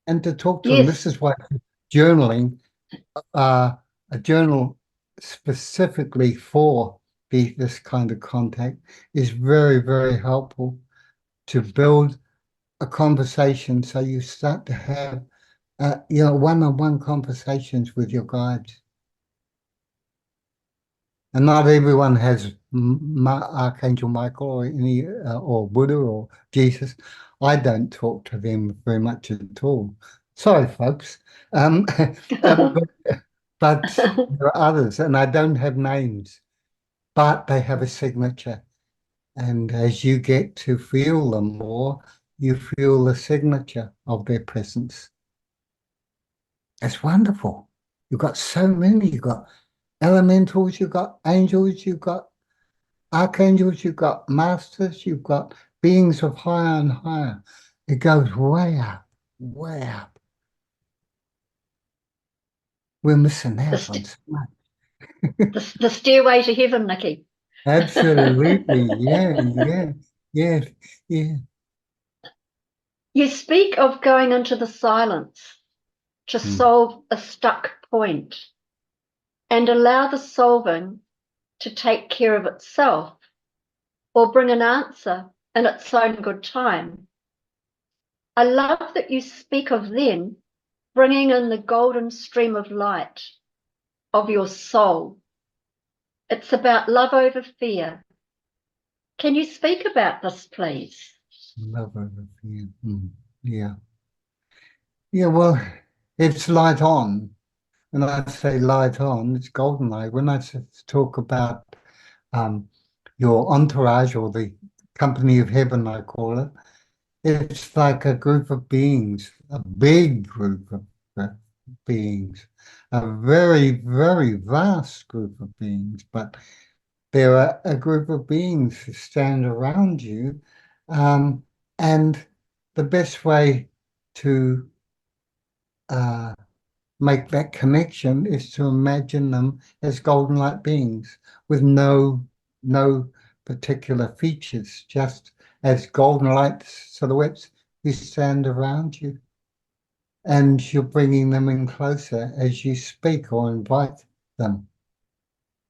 and to talk to them. This Yes, is why journaling, uh, a journal specifically for this kind of contact is very, very helpful to build a conversation. So you start to have, one-on-one conversations with your guides. And not everyone has Archangel Michael or any or Buddha or Jesus. I don't talk to them very much at all. Sorry, folks. Um, but there are others, and I don't have names, but they have a signature. And as you get to feel them more, you feel the signature of their presence. It's wonderful. You've got so many. You've got elementals, you've got angels, you've got archangels, you've got masters, you've got beings of higher and higher. It goes way up, way up. We're missing the, out on st so much. the stairway to heaven, Nicky. Absolutely. Yeah, yeah, yeah, yeah. You speak of going into the silence to Mm. solve a stuck point and allow the solving to take care of itself or bring an answer in its own good time. I love that you speak of then bringing in the golden stream of light of your soul. It's about love over fear. Can you speak about this, please? Love over fear. Mm. Yeah. Yeah, well, it's light on. When I say light on, it's golden light. When I talk about um, your entourage or the company of heaven, I call it. It's like a group of beings, a big group of uh, beings, a very, very vast group of beings, but there are a group of beings who stand around you. Um, and the best way to uh, make that connection is to imagine them as golden light beings with no particular features, just as golden light silhouettes who stand around you. And you're bringing them in closer as you speak or invite them,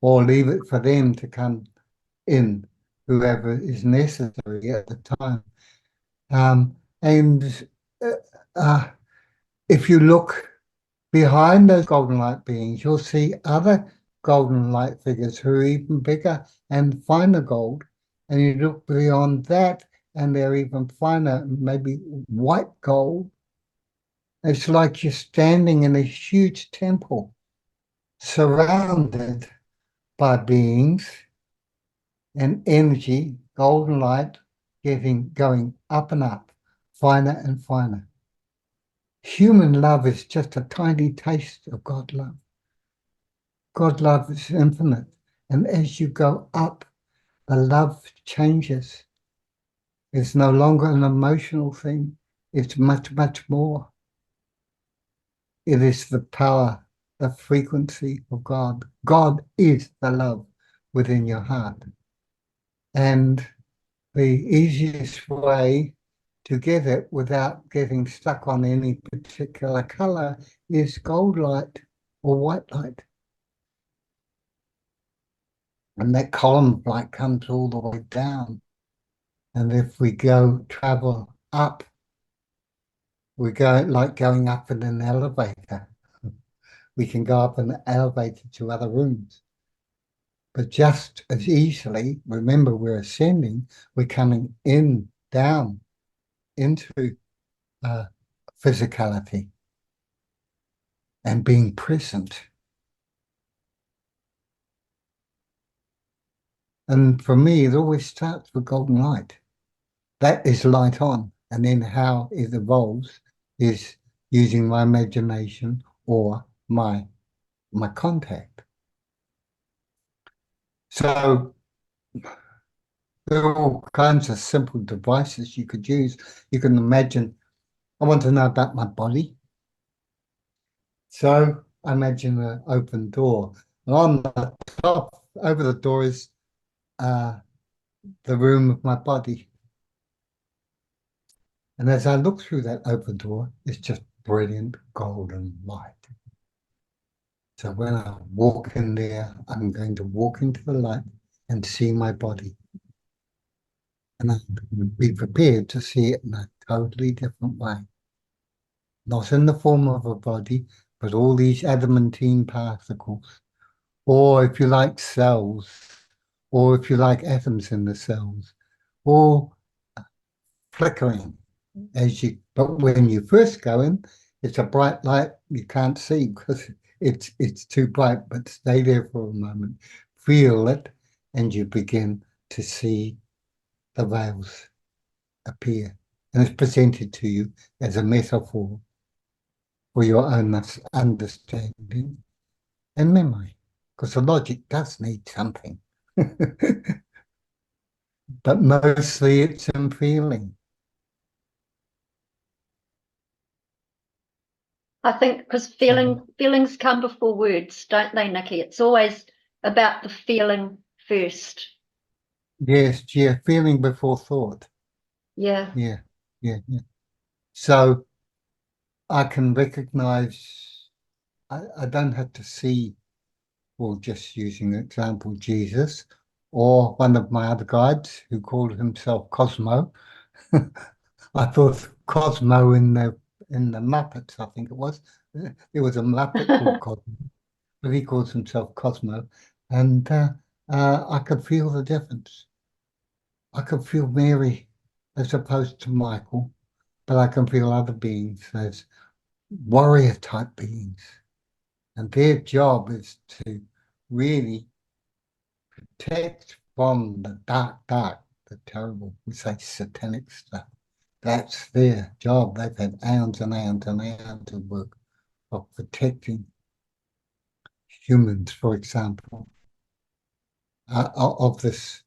or leave it for them to come in, whoever is necessary at the time. And uh, uh, if you look behind those golden light beings, you'll see other golden light figures who are even bigger and finer gold. And you look beyond that, and they're even finer, maybe white gold. It's like you're standing in a huge temple, surrounded by beings and energy, golden light, going up and up, finer and finer. Human love is just a tiny taste of God love. God love is infinite. And as you go up, the love changes. It's no longer an emotional thing. It's much, much more. It is the power, the frequency of God. God is the love within your heart. And the easiest way to get it without getting stuck on any particular color is gold light or white light. And that column of light comes all the way down. And if we travel up, we go like going up in an elevator. We can go up in an elevator to other rooms. But just as easily, remember we're ascending, we're coming down into physicality and being present. And for me, it always starts with golden light. That is light on. And then how it evolves is using my imagination or my contact. So there are all kinds of simple devices you could use. You can imagine, I want to know about my body. So I imagine an open door. And on the top, over the door is the room of my body. And as I look through that open door, it's just brilliant golden light. So when I walk in there, I'm going to walk into the light and see my body. And I'll be prepared to see it in a totally different way. Not in the form of a body, but all these adamantine particles, or if you like, cells, or if you like, atoms in the cells, all flickering but when you first go in, it's a bright light you can't see because it's too bright, but stay there for a moment, feel it, and you begin to see the veils appear. And it's presented to you as a metaphor for your own understanding and memory, because the logic does need something. But mostly it's in feeling. I think because feelings come before words, don't they, Nicky? It's always about the feeling first. Yes, yeah, feeling before thought. Yeah. Yeah, yeah, yeah. So I can recognize, I don't have to see, well, just using the example, Jesus, or one of my other guides who called himself Cosmo. I thought Cosmo in the Muppets, I think it was. There was a Muppet called Cosmo, but he calls himself Cosmo, and I could feel the difference. I could feel Mary as opposed to Michael, but I can feel other beings as warrior type beings. And their job is to really protect from the dark, the terrible, we say satanic stuff. That's their job. They've had aeons and aeons and aeons of work of protecting humans, for example, of this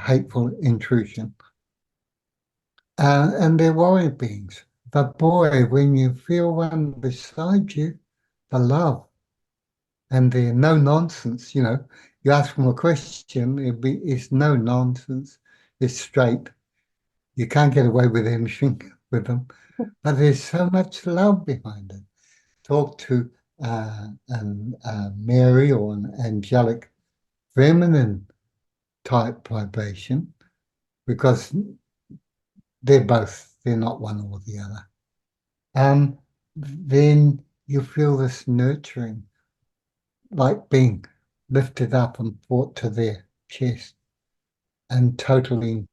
hateful intrusion. And they're warrior beings. But boy, when you feel one beside you, the love and the no nonsense, you ask them a question, it's no nonsense, it's straight. You can't get away with anything with them. But there's so much love behind it. Talk to Mary or an angelic feminine type vibration because they're not one or the other. Then you feel this nurturing, like being lifted up and brought to their chest and totally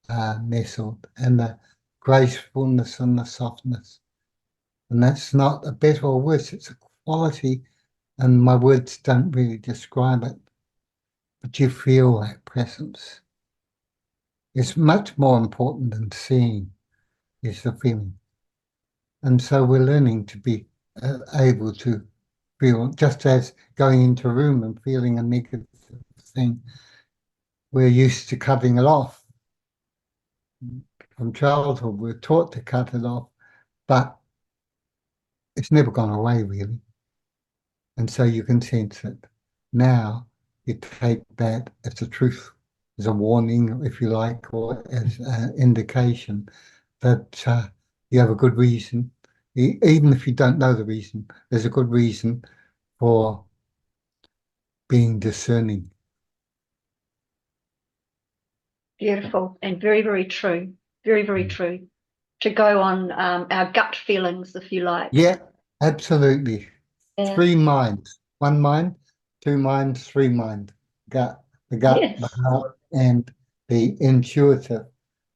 nestled, and the gracefulness and the softness. And that's not a better or worse, it's a quality, and my words don't really describe it, but you feel that presence. It's much more important than seeing, is the feeling. And so we're learning to be able to feel, just as going into a room and feeling a negative thing, we're used to cutting it off. From childhood, we're taught to cut it off, but it's never gone away, really. And so you can sense it. Now you take that as a truth, as a warning, if you like, or as an indication that you have a good reason. Even if you don't know the reason, there's a good reason for being discerning. Beautiful and very, very true. Very, very true. To go on our gut feelings, if you like. Yeah, absolutely. Yeah. 3 minds. 1 mind, 2 minds, 3 mind. The gut, the Yes. heart, and the intuitive,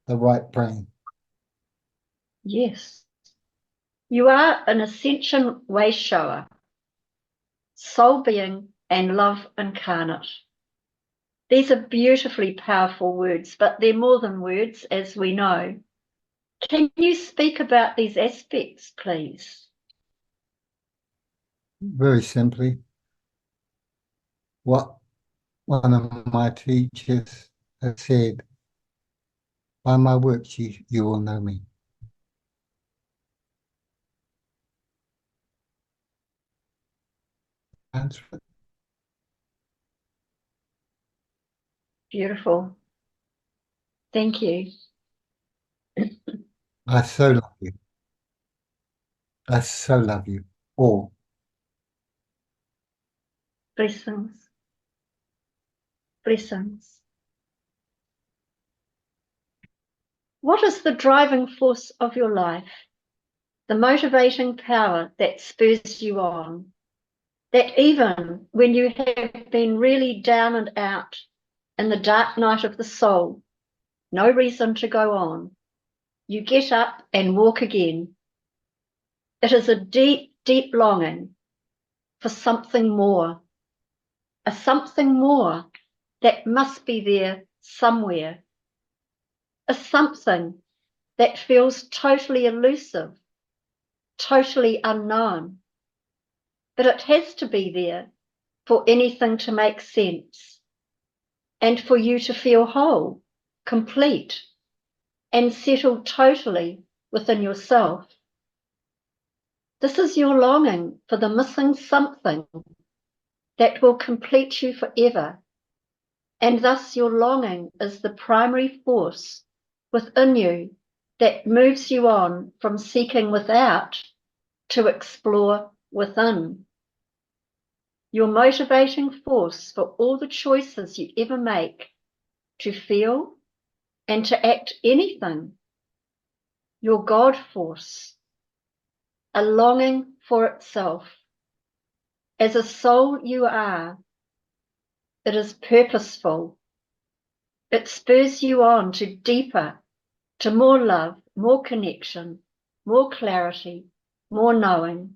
the right brain. Yes. You are an ascension way shower, soul being, and love incarnate. These are beautifully powerful words, but they're more than words, as we know. Can you speak about these aspects, please? Very simply, what one of my teachers has said, by my works you will know me. Answer it. Beautiful. Thank you. I so love you. I so love you all. Blessings. Blessings. What is the driving force of your life? The motivating power that spurs you on, that even when you have been really down and out in the dark night of the soul, no reason to go on, you get up and walk again. It is a deep, deep longing for something more, a something more that must be there somewhere, a something that feels totally elusive, totally unknown. But it has to be there for anything to make sense and for you to feel whole, complete, and settled totally within yourself. This is your longing for the missing something that will complete you forever. And thus your longing is the primary force within you that moves you on from seeking without to explore within. Your motivating force for all the choices you ever make to feel and to act anything. Your God force, a longing for itself. As a soul you are, it is purposeful. It spurs you on to deeper, to more love, more connection, more clarity, more knowing.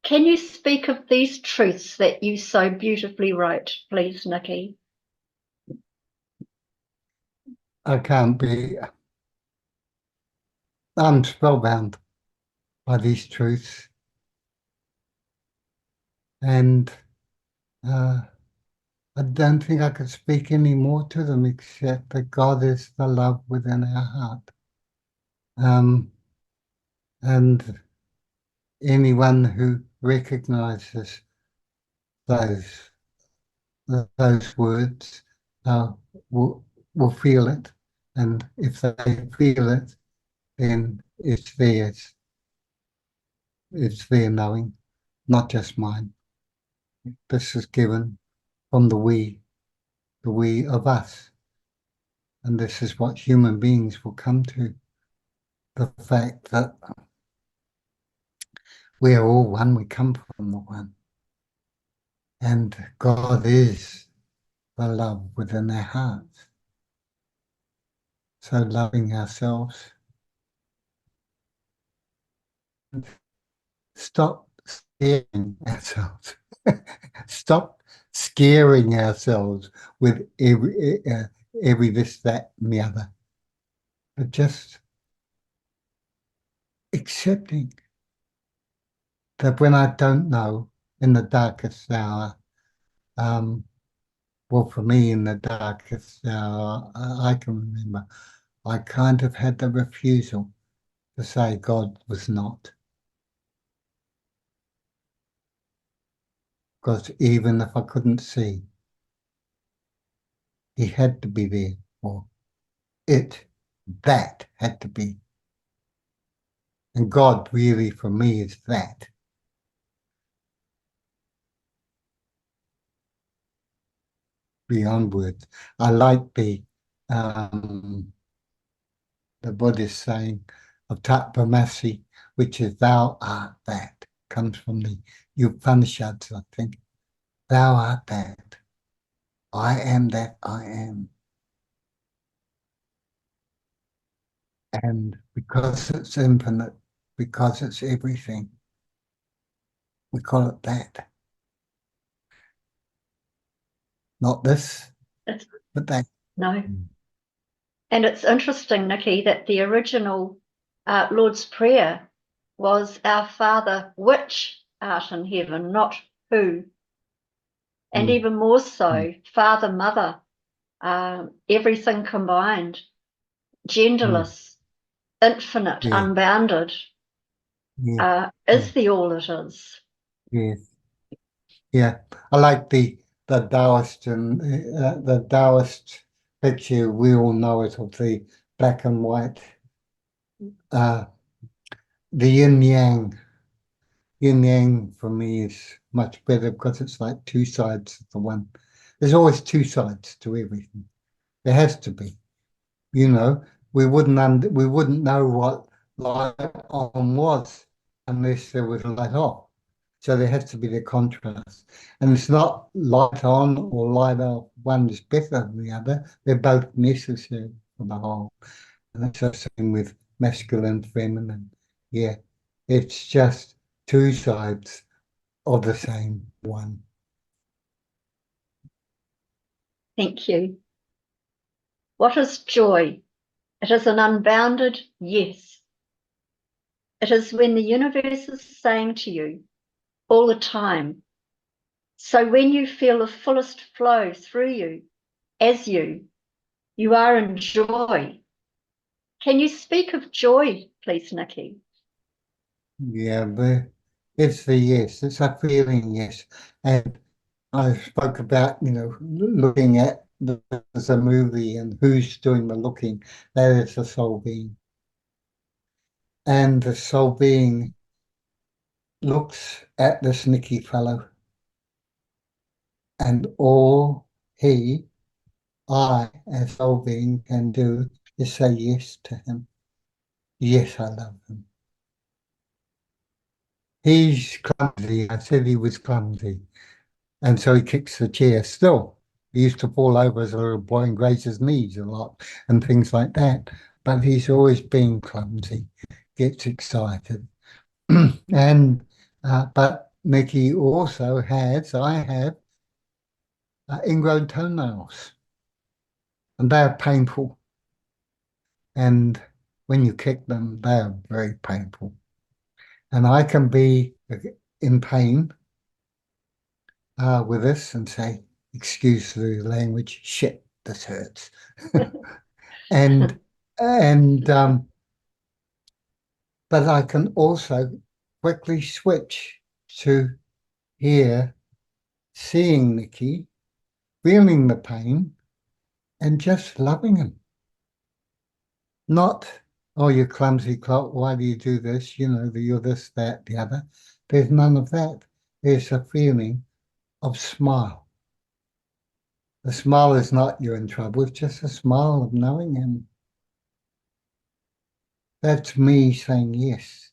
Can you speak of these truths that you so beautifully wrote, please, Nicky? I can't be, I'm spellbound by these truths. And I don't think I could speak any more to them except that God is the love within our heart. And anyone who recognizes those those words uh, will will feel it, and if they feel it, then it's theirs. It's their knowing, not just mine. This is given from the we of us, and this is what human beings will come to: the fact that we are all one. We come from the one, and God is the love within our hearts. So loving ourselves. Stop scaring ourselves. Stop scaring ourselves with every this, that, and the other. But just accepting that when I don't know in the darkest hour, well, for me, in the darkest hour, I can remember, I kind of had the refusal to say God was not. Because even if I couldn't see, he had to be there, or that had to be. And God really, for me, is that. Beyond words. I like the Buddhist saying of Tatvamasi, which is thou art that, comes from the Upanishads, I think. Thou art that. I am that I am. And because it's infinite, because it's everything, we call it that. Not this, It's, but that. no. And it's interesting, Nicky, that the original Lord's Prayer was Our Father, which art in heaven, not who. And Mm. even more so, Father, Mother, everything combined, Mm. genderless, infinite, Yeah, unbounded, yeah, yeah, is the all it is. yeah, yeah. I like the Taoist and the Taoist picture. We all know it of the black and white, uh, the yin yang. Yin yang for me is much better because it's like two sides of the one. There's always two sides to everything. There has to be. You know, we wouldn't know what light on was unless there was light off. So there has to be the contrast. And it's not light on or light off. One is better than the other. They're both necessary for the whole. And that's the same with masculine, feminine. Yeah. It's just two sides of the same one. Thank you. What is joy? It is an unbounded yes. It is when the universe is saying to you all the time. So when you feel the fullest flow through you, as you are in joy. Can you speak of joy, please, Nicky? Yeah, but it's the yes. It's a feeling yes. And I spoke about, looking at there's a movie and who's doing the looking. That is the soul being. And the soul being looks at this Nicky fellow, and all I, as soul being, can do is say yes to him. Yes, I love him. He's clumsy. I said he was clumsy. And so he kicks the chair still. He used to fall over as a little boy and graze his knees a lot and things like that. But he's always been clumsy, gets excited. And but Mickey also I have ingrown toenails, and they are painful. And when you kick them, they are very painful. And I can be in pain with this and say, excuse the language, shit, this hurts. and and but I can also quickly switch to here, seeing Nicky, feeling the pain, and just loving him. Not, oh, you clumsy clock, why do you do this? You're this, that, the other. There's none of that. There's a feeling of smile. The smile is not you're in trouble, it's just a smile of knowing him. That's me saying yes.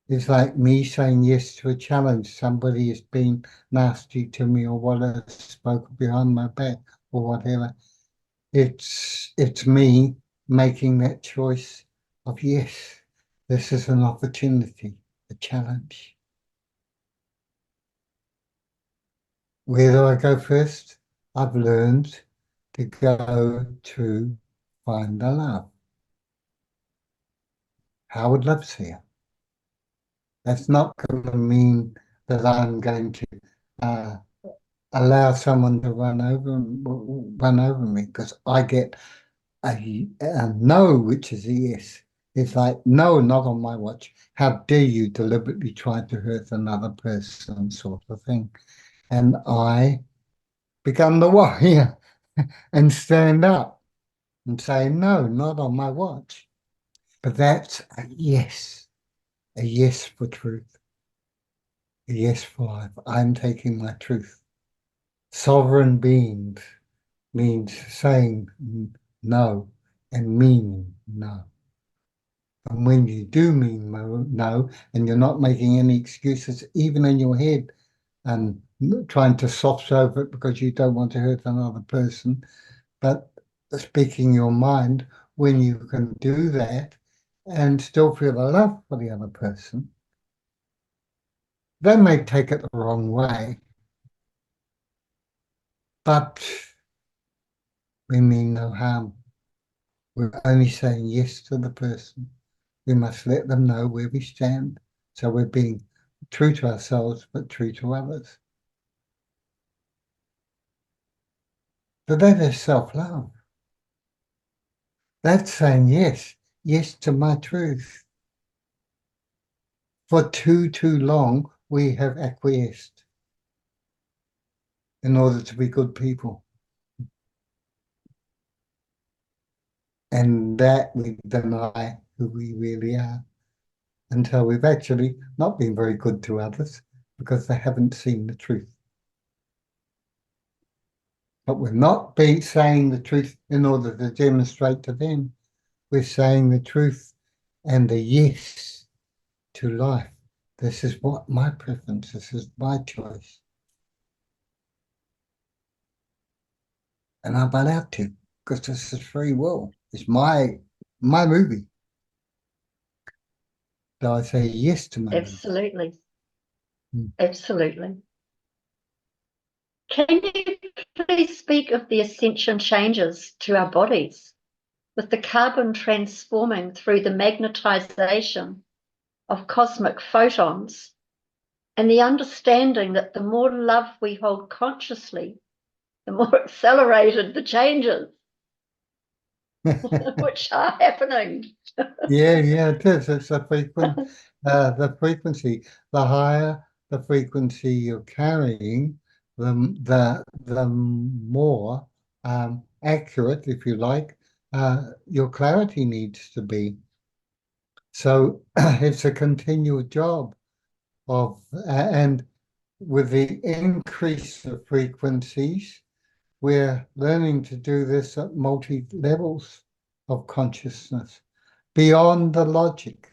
It's like me saying yes to a challenge. Somebody has been nasty to me or what has spoken behind my back or whatever. It's me making that choice of yes, this is an opportunity, a challenge. Where do I go first? I've learned to go to find the love. How would love see it? That's not going to mean that I'm going to uh, allow someone to run over me because I get a no, which is a yes. It's like, no, not on my watch. How dare you deliberately try to hurt another person, sort of thing. And I become the warrior and stand up and say, no, not on my watch. But that's a yes for truth, a yes for life. I'm taking my truth. Sovereign beings means saying no and meaning no. And when you do mean no, and you're not making any excuses, even in your head, and trying to soft over it because you don't want to hurt another person, but speaking your mind, when you can do that and still feel the love for the other person, they may take it the wrong way, but we mean no harm. We're only saying yes to the person. We must let them know where we stand. So we're being true to ourselves, but true to others. But that is self-love. That's saying yes, yes to my truth. For too long, we have acquiesced in order to be good people. And that we deny who we really are until we've actually not been very good to others because they haven't seen the truth. But we're not saying the truth in order to demonstrate to them. We're saying the truth and the yes to life. This is what my preference, this is my choice. And I'm allowed to, because this is free will. It's my movie. So I say yes to my movie. Absolutely. Absolutely. Can you please speak of the ascension changes to our bodies with the carbon transforming through the magnetization of cosmic photons and the understanding that the more love we hold consciously, the more accelerated the changes which are happening? Yeah, it is. It's the frequency. The higher the frequency you're carrying, the more accurate, if you like, your clarity needs to be. So it's a continual job of, and with the increase of frequencies, we're learning to do this at multi levels of consciousness beyond the logic.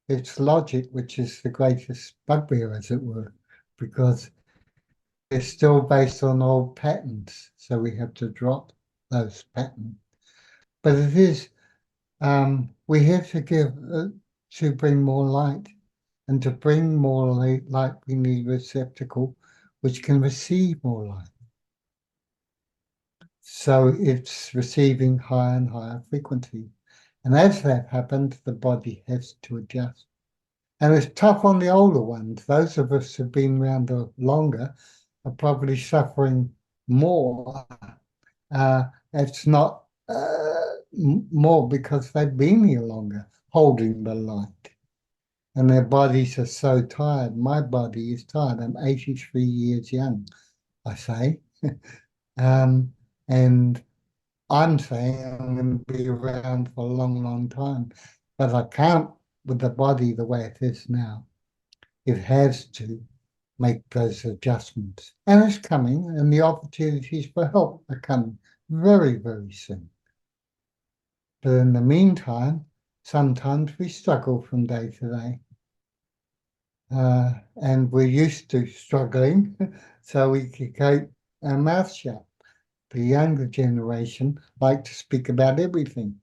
It's logic which is the greatest bugbear, as it were, because it's still based on old patterns. So we have to drop those patterns. But it is, we have to give, to bring more light. And to bring more light, we need a receptacle which can receive more light. So it's receiving higher and higher frequency. And as that happens, the body has to adjust. And it's tough on the older ones. Those of us who've been around longer are probably suffering more. It's not more because they've been here longer, holding the light. And their bodies are so tired. My body is tired. I'm 83 years young, I say. And I'm saying I'm going to be around for a long, long time. But I can't with the body the way it is now. It has to make those adjustments. And it's coming, and the opportunities for help are coming very, very soon. But in the meantime, sometimes we struggle from day to day. And we're used to struggling, so we can keep our mouth shut. the younger generation like to speak about everything.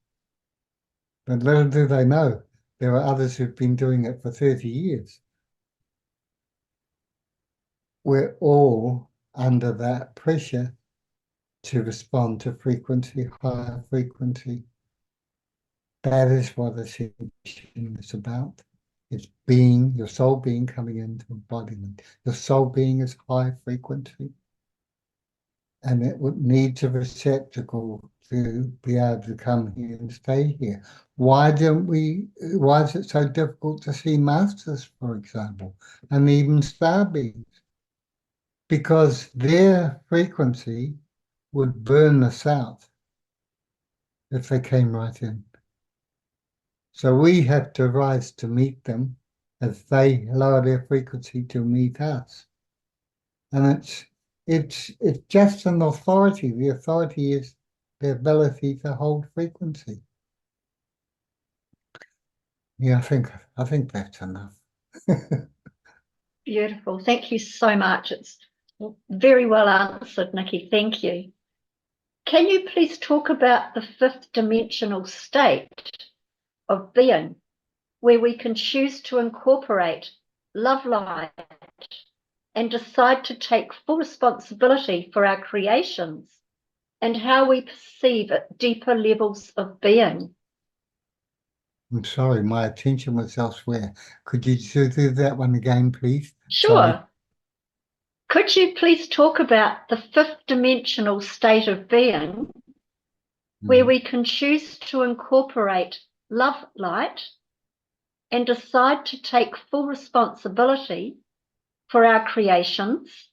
But little do they know, there are others who've been doing it for 30 years. We're all under that pressure to respond to frequency, higher frequency. That is what ascension is about. It's being, your soul being coming into embodiment. Your soul being is high frequency. And it would need a receptacle to be able to come here and stay here. Why is it so difficult to see masters, for example, and even star beings? Because their frequency would burn us out if they came right in. So we have to rise to meet them as they lower their frequency to meet us. And it's just an authority. The authority is the ability to hold frequency. Yeah, I think that's enough. Beautiful. Thank you so much. It's very well answered, Nicky. Thank you. Can you please talk about the fifth dimensional state of being, where we can choose to incorporate love light and decide to take full responsibility for our creations and how we perceive at deeper levels of being? I'm sorry, my attention was elsewhere. Could you do that one again, please? Sure. Sorry. Could you please talk about the fifth dimensional state of being, where we can choose to incorporate love light and decide to take full responsibility for our creations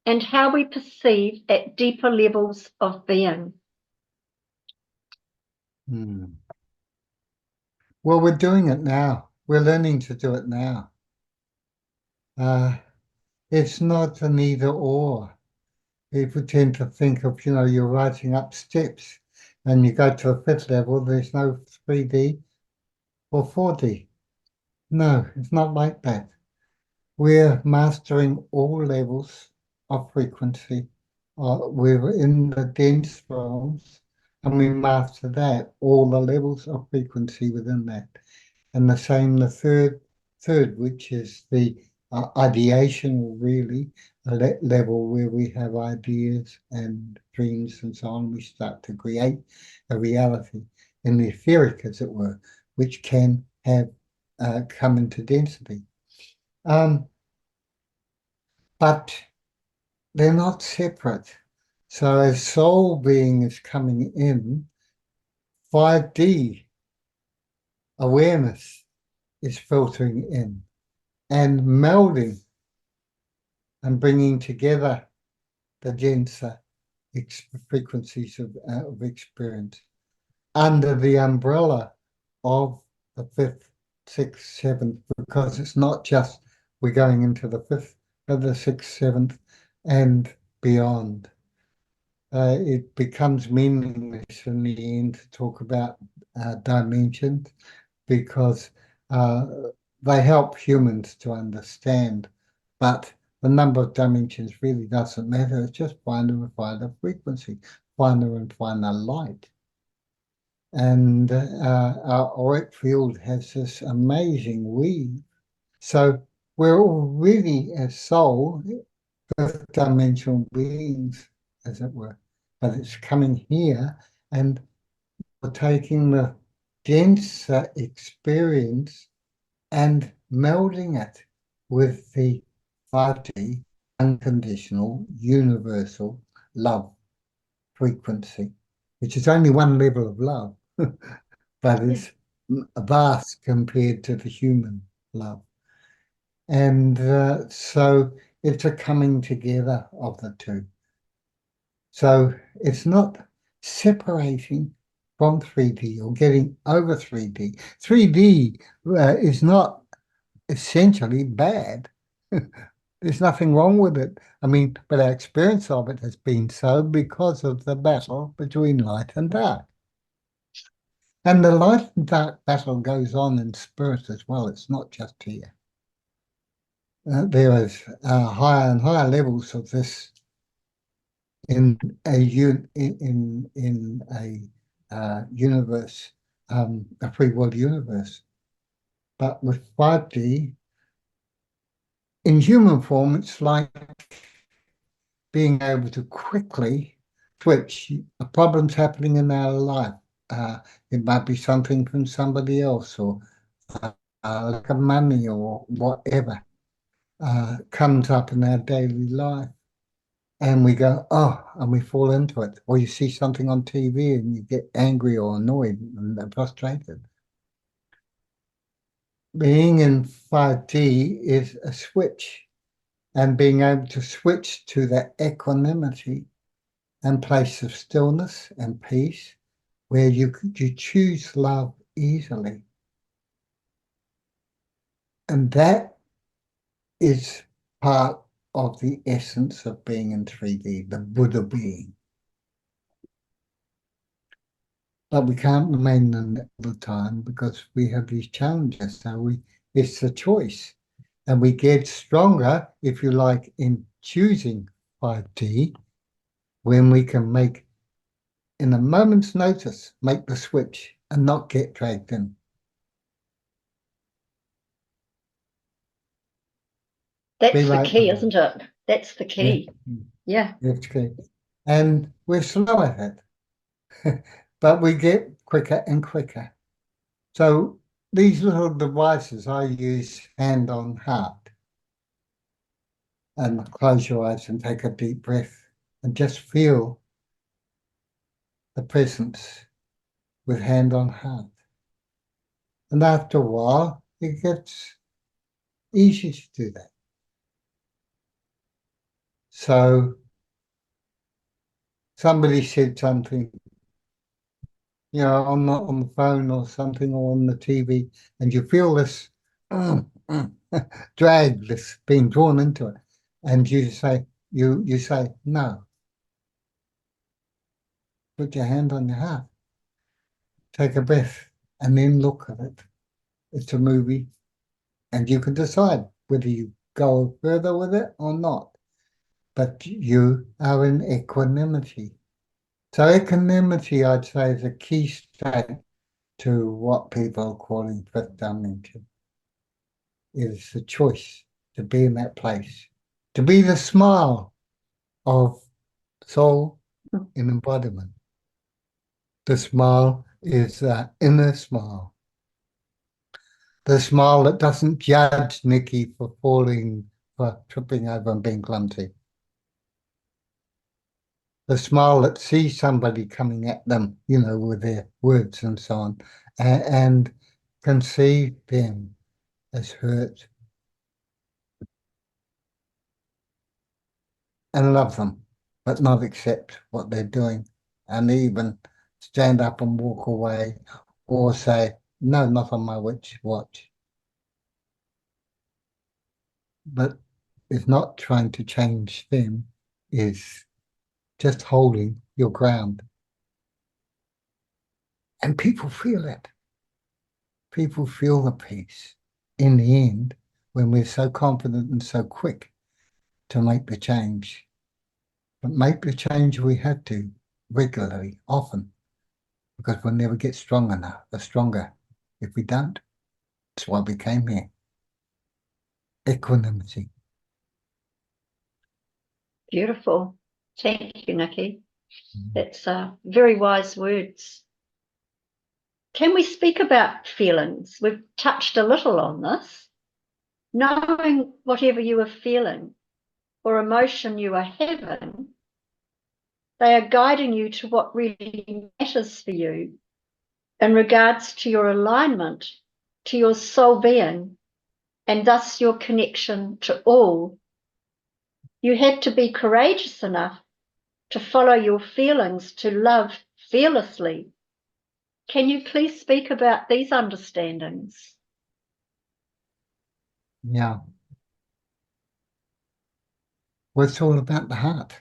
and how we perceive at deeper levels of being? Well, we're doing it now. We're learning to do it now. It's not an either or. People tend to think of, you're writing up steps and you go to a fifth level, there's no 3D or 4D. No, it's not like that. We're mastering all levels of frequency. We're in the dense realms and we master that, all the levels of frequency within that. And the same, the third, which is the ideation, really, level where we have ideas and dreams and so on. We start to create a reality in the etheric, as it were, which can have come into density. But they're not separate. So as soul being is coming in, 5D awareness is filtering in and melding and bringing together the denser frequencies of experience under the umbrella of the fifth, sixth, seventh, because it's not just we're going into the fifth, but the sixth, seventh, and beyond. It becomes meaningless in the end to talk about dimensions because they help humans to understand, but the number of dimensions really doesn't matter. It's just finer and finer frequency, finer and finer light. And our auric field has this amazing weave. So we're already as soul, fifth dimensional beings, as it were, but it's coming here and we're taking the denser experience and melding it with the 5D unconditional universal love frequency, which is only one level of love, but it's vast compared to the human love. And so it's a coming together of the two. So it's not separating from 3D or getting over 3D. 3D is not essentially bad. There's nothing wrong with it. I mean, but our experience of it has been so because of the battle between light and dark. And the light and dark battle goes on in spirit as well. It's not just here. There is higher and higher levels of this in a universe, a free world universe. But with 5D, in human form, it's like being able to quickly switch. A problem's happening in our life. It might be something from somebody else, or lack of money, or whatever comes up in our daily life. And we go, oh, and we fall into it. Or you see something on TV and you get angry or annoyed and frustrated. Being in 5D is a switch, and being able to switch to that equanimity and place of stillness and peace where you choose love easily. And that is part of the essence of being in 3D, the Buddha being. But we can't remain in it all the time because we have these challenges. So it's a choice. And we get stronger, if you like, in choosing 5D when we can make, in a moment's notice, make the switch and not get dragged in. That's the key, isn't it? That's the key. Yeah. That's key. And we're slow at it, but we get quicker and quicker. So these little devices I use hand on heart. And close your eyes and take a deep breath and just feel the presence with hand on heart. And after a while, it gets easy to do that. So somebody said something, on the phone or something, or on the TV, and you feel this drag, this being drawn into it, and you say, no, put your hand on your heart, take a breath, and then look at it. It's a movie, and you can decide whether you go further with it or not. But you are in equanimity. So equanimity, I'd say, is a key state to what people are calling fifth dimension. It is the choice to be in that place, to be the smile of soul in embodiment. The smile is that inner smile. The smile that doesn't judge Nicky for tripping over and being clumsy. The smile that sees somebody coming at them, with their words and so on, and can see them as hurt and love them, but not accept what they're doing, and even stand up and walk away or say, no, not on my watch. But is not trying to change them, is just holding your ground. And people feel it. People feel the peace in the end when we're so confident and so quick to make the change. But make the change we have to regularly, often, because we'll never get strong enough or stronger if we don't. That's why we came here. Equanimity. Beautiful. Thank you, Nicky. That's very wise words. Can we speak about feelings? We've touched a little on this. Knowing whatever you are feeling or emotion you are having, they are guiding you to what really matters for you in regards to your alignment, to your soul being, and thus your connection to all. You had to be courageous enough to follow your feelings, to love fearlessly. Can you please speak about these understandings? Yeah. Well, it's all about the heart.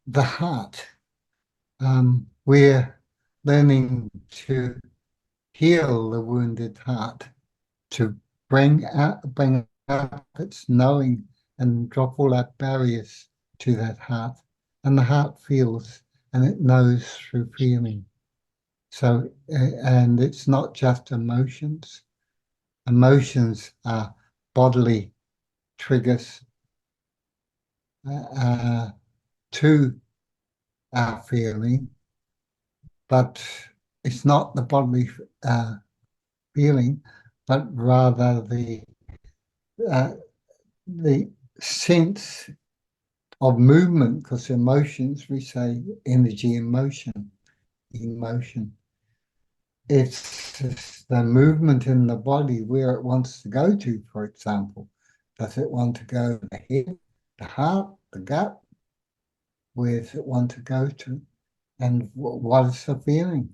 The heart. We're learning to heal the wounded heart, to bring up its knowing and drop all our barriers to that heart and the heart feels and it knows through feeling. So, and it's not just emotions. Emotions are bodily triggers to our feeling, but it's not the bodily feeling, but rather the sense of movement, because emotions, we say energy in motion, emotion. It's the movement in the body where it wants to go to, for example. Does it want to go to the head, the heart, the gut? Where does it want to go to? And what is the feeling?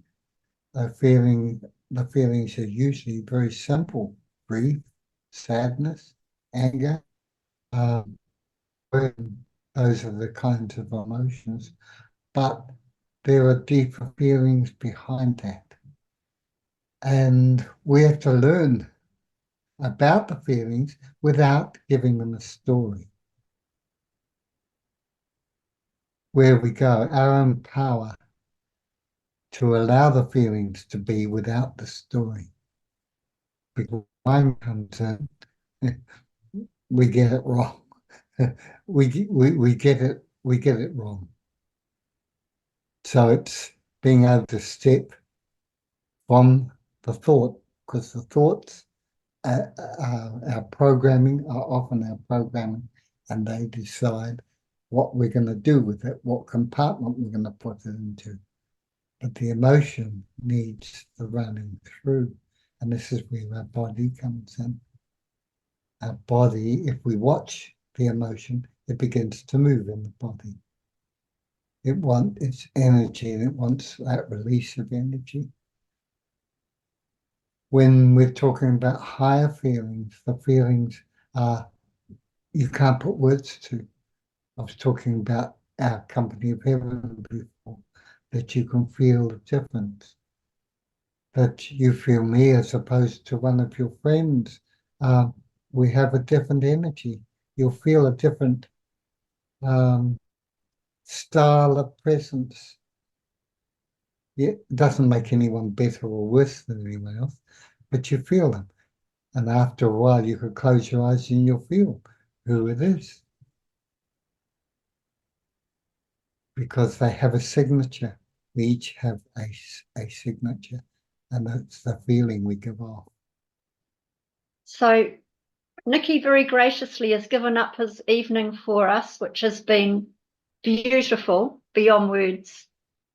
The feelings are usually very simple: grief, sadness, anger. Um, those are the kinds of emotions, but there are deeper feelings behind that. And we have to learn about the feelings without giving them a story. Where we go, our own power to allow the feelings to be without the story. Because when mind comes in, we get it wrong. we get it wrong. So it's being able to step from the thought, because the thoughts our programming are often our programming, and they decide what we're going to do with it, what compartment we're going to put it into. But the emotion needs the running through, and this is where our body comes in. Our body, if we watch the emotion, it begins to move in the body. It wants its energy, and it wants that release of energy. When we're talking about higher feelings, the feelings are you can't put words to. I was talking about our company of heaven before, that you can feel the difference, that you feel me as opposed to one of your friends. We have a different energy. You'll feel a different style of presence. It doesn't make anyone better or worse than anyone else, but you feel them. And after a while, you could close your eyes and you'll feel who it is, because they have a signature. We each have a signature, and that's the feeling we give off. So Nicky very graciously has given up his evening for us, which has been beautiful beyond words.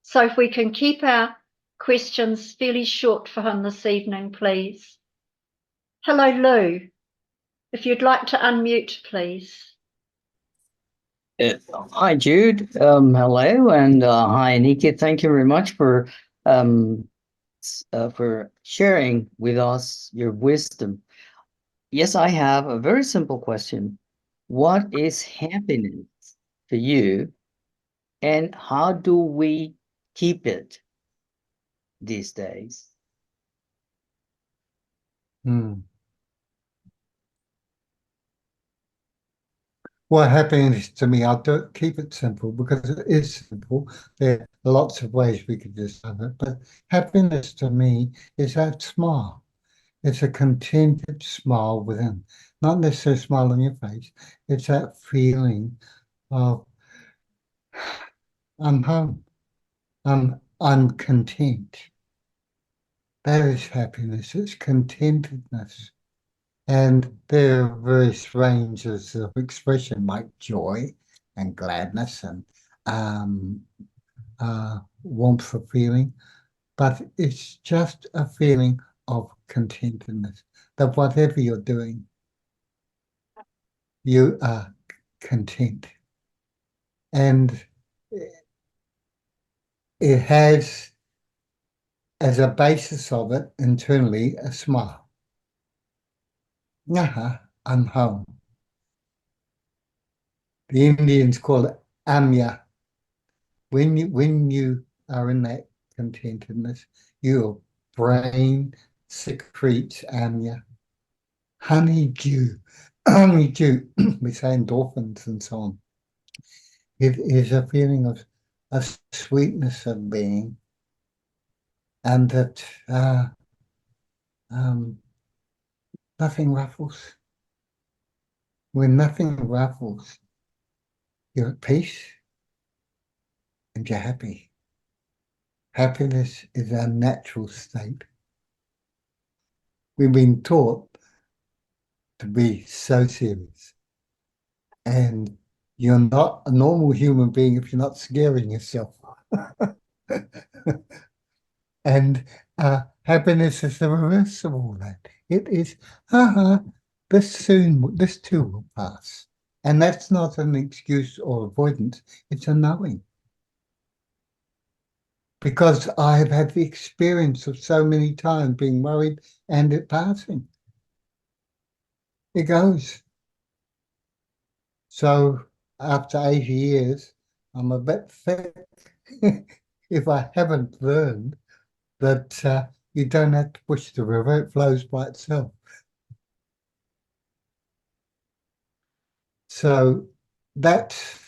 So if we can keep our questions fairly short for him this evening, please. Hello, Lou. If you'd like to unmute, please. Hi, Jude. Hello, and hi, Nicky. Thank you very much for sharing with us your wisdom. Yes, I have a very simple question. What is happiness for you, and how do we keep it these days? Well, happiness to me, I'll keep it simple because it is simple. There are lots of ways we could describe it, but happiness to me is that smile. It's a contented smile within, not necessarily a smile on your face. It's that feeling of I'm home. I'm content. That is happiness. It's contentedness. And there are various ranges of expression like joy and gladness and um, warmth of feeling, but it's just a feeling of contentedness, that whatever you're doing, you are content. And it has as a basis of it internally a smile. I'm home. The Indians call it amya. When you are in that contentedness, your brain secretes amya, honeydew, honeydew. We say endorphins and so on. It is a feeling of a sweetness of being, and that um, nothing ruffles. When nothing ruffles, you're at peace and you're happy. Happiness is our natural state. We've been taught to be so serious, and you're not a normal human being if you're not scaring yourself. And happiness is the reverse of all that. It is, this too will pass. And that's not an excuse or avoidance, it's a knowing. Because I've had the experience of so many times being worried and it passing. It goes. So after 80 years, I'm a bit thick if I haven't learned that you don't have to push the river, it flows by itself. So that's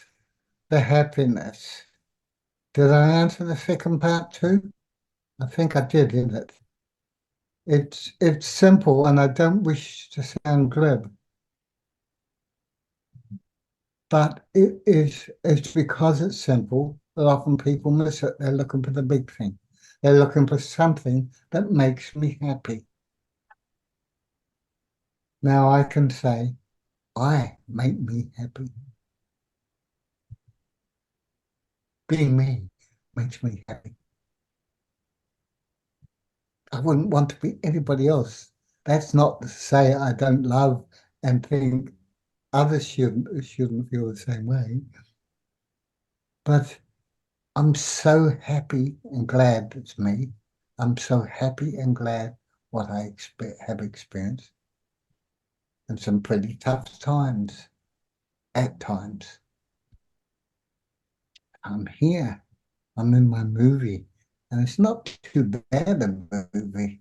the happiness. Did I answer the second part too? I think I did, didn't it? It's simple, and I don't wish to sound glib, but it's because it's simple that often people miss it. They're looking for the big thing. They're looking for something that makes me happy. Now I can say, I make me happy. Being me makes me happy. I wouldn't want to be anybody else. That's not to say I don't love and think others shouldn't feel the same way. But I'm so happy and glad it's me. I'm so happy and glad what I have experienced. And some pretty tough times at times. I'm here. I'm in my movie. And it's not too bad a movie.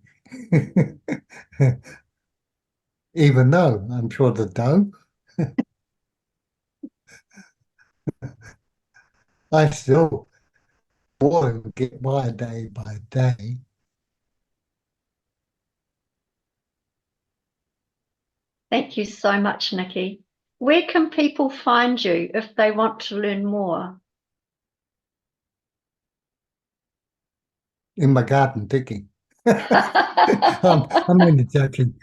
Even though I'm sure the dough, I still want to get by day by day. Thank you so much, Nicky. Where can people find you if they want to learn more? In my garden digging. I'm only joking.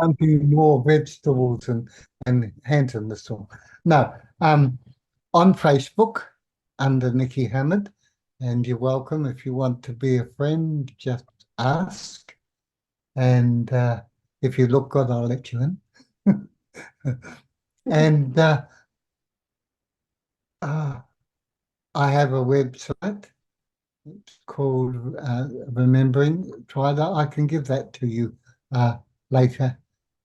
I'm doing more vegetables and hands in the store. No, on Facebook under Nicky Hamid, and you're welcome. If you want to be a friend, just ask. And if you look good, I'll let you in. And I have a website. It's called Remembering. Try that. I can give that to you later.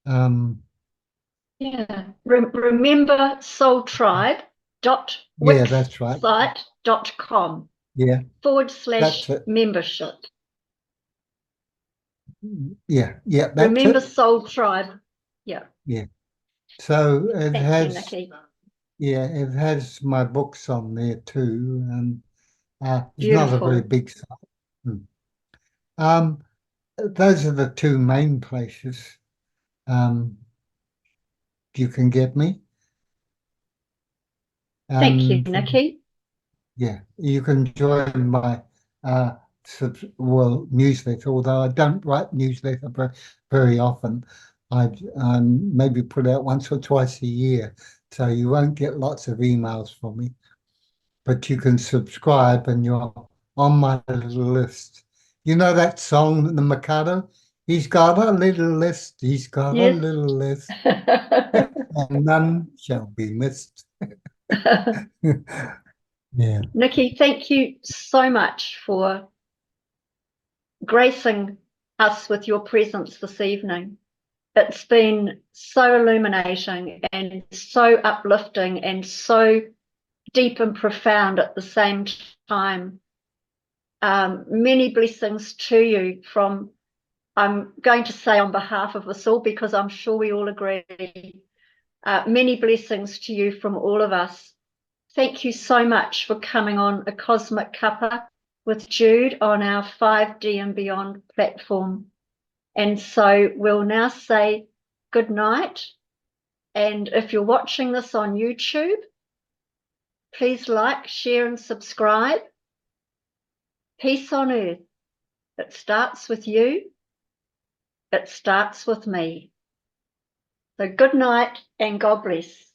Yeah. Remember Soul Tribe Yeah, that's right. wixsite.com Yeah, that's it. /membership. Yeah, that's Remember it. Soul Tribe. Yeah. Yeah. So it Thank you, has, Nicky. yeah, it has my books on there too, and it's not a very Beautiful. big site. Hmm. Um, those are the two main places you can get me. Thank you, And Nicky. yeah, you can join my newsletter, although I don't write newsletter very often. I maybe put out once or twice a year, so you won't get lots of emails from me. But you can subscribe and you're on my little list. You know that song, The Mikado? He's got a little list, he's got a Yes. little list, and none shall be missed. Yeah. Nicky, thank you so much for gracing us with your presence this evening. It's been so illuminating and so uplifting and so deep and profound at the same time. Many blessings to you from, I'm going to say on behalf of us all, because I'm sure we all agree, Many blessings to you from all of us. Thank you so much for coming on A Cosmic Cuppa with Jude on our 5D and Beyond platform. And so we'll now say good night. And if you're watching this on YouTube, please like, share, and subscribe. Peace on earth. It starts with you. It starts with me. So good night and God bless.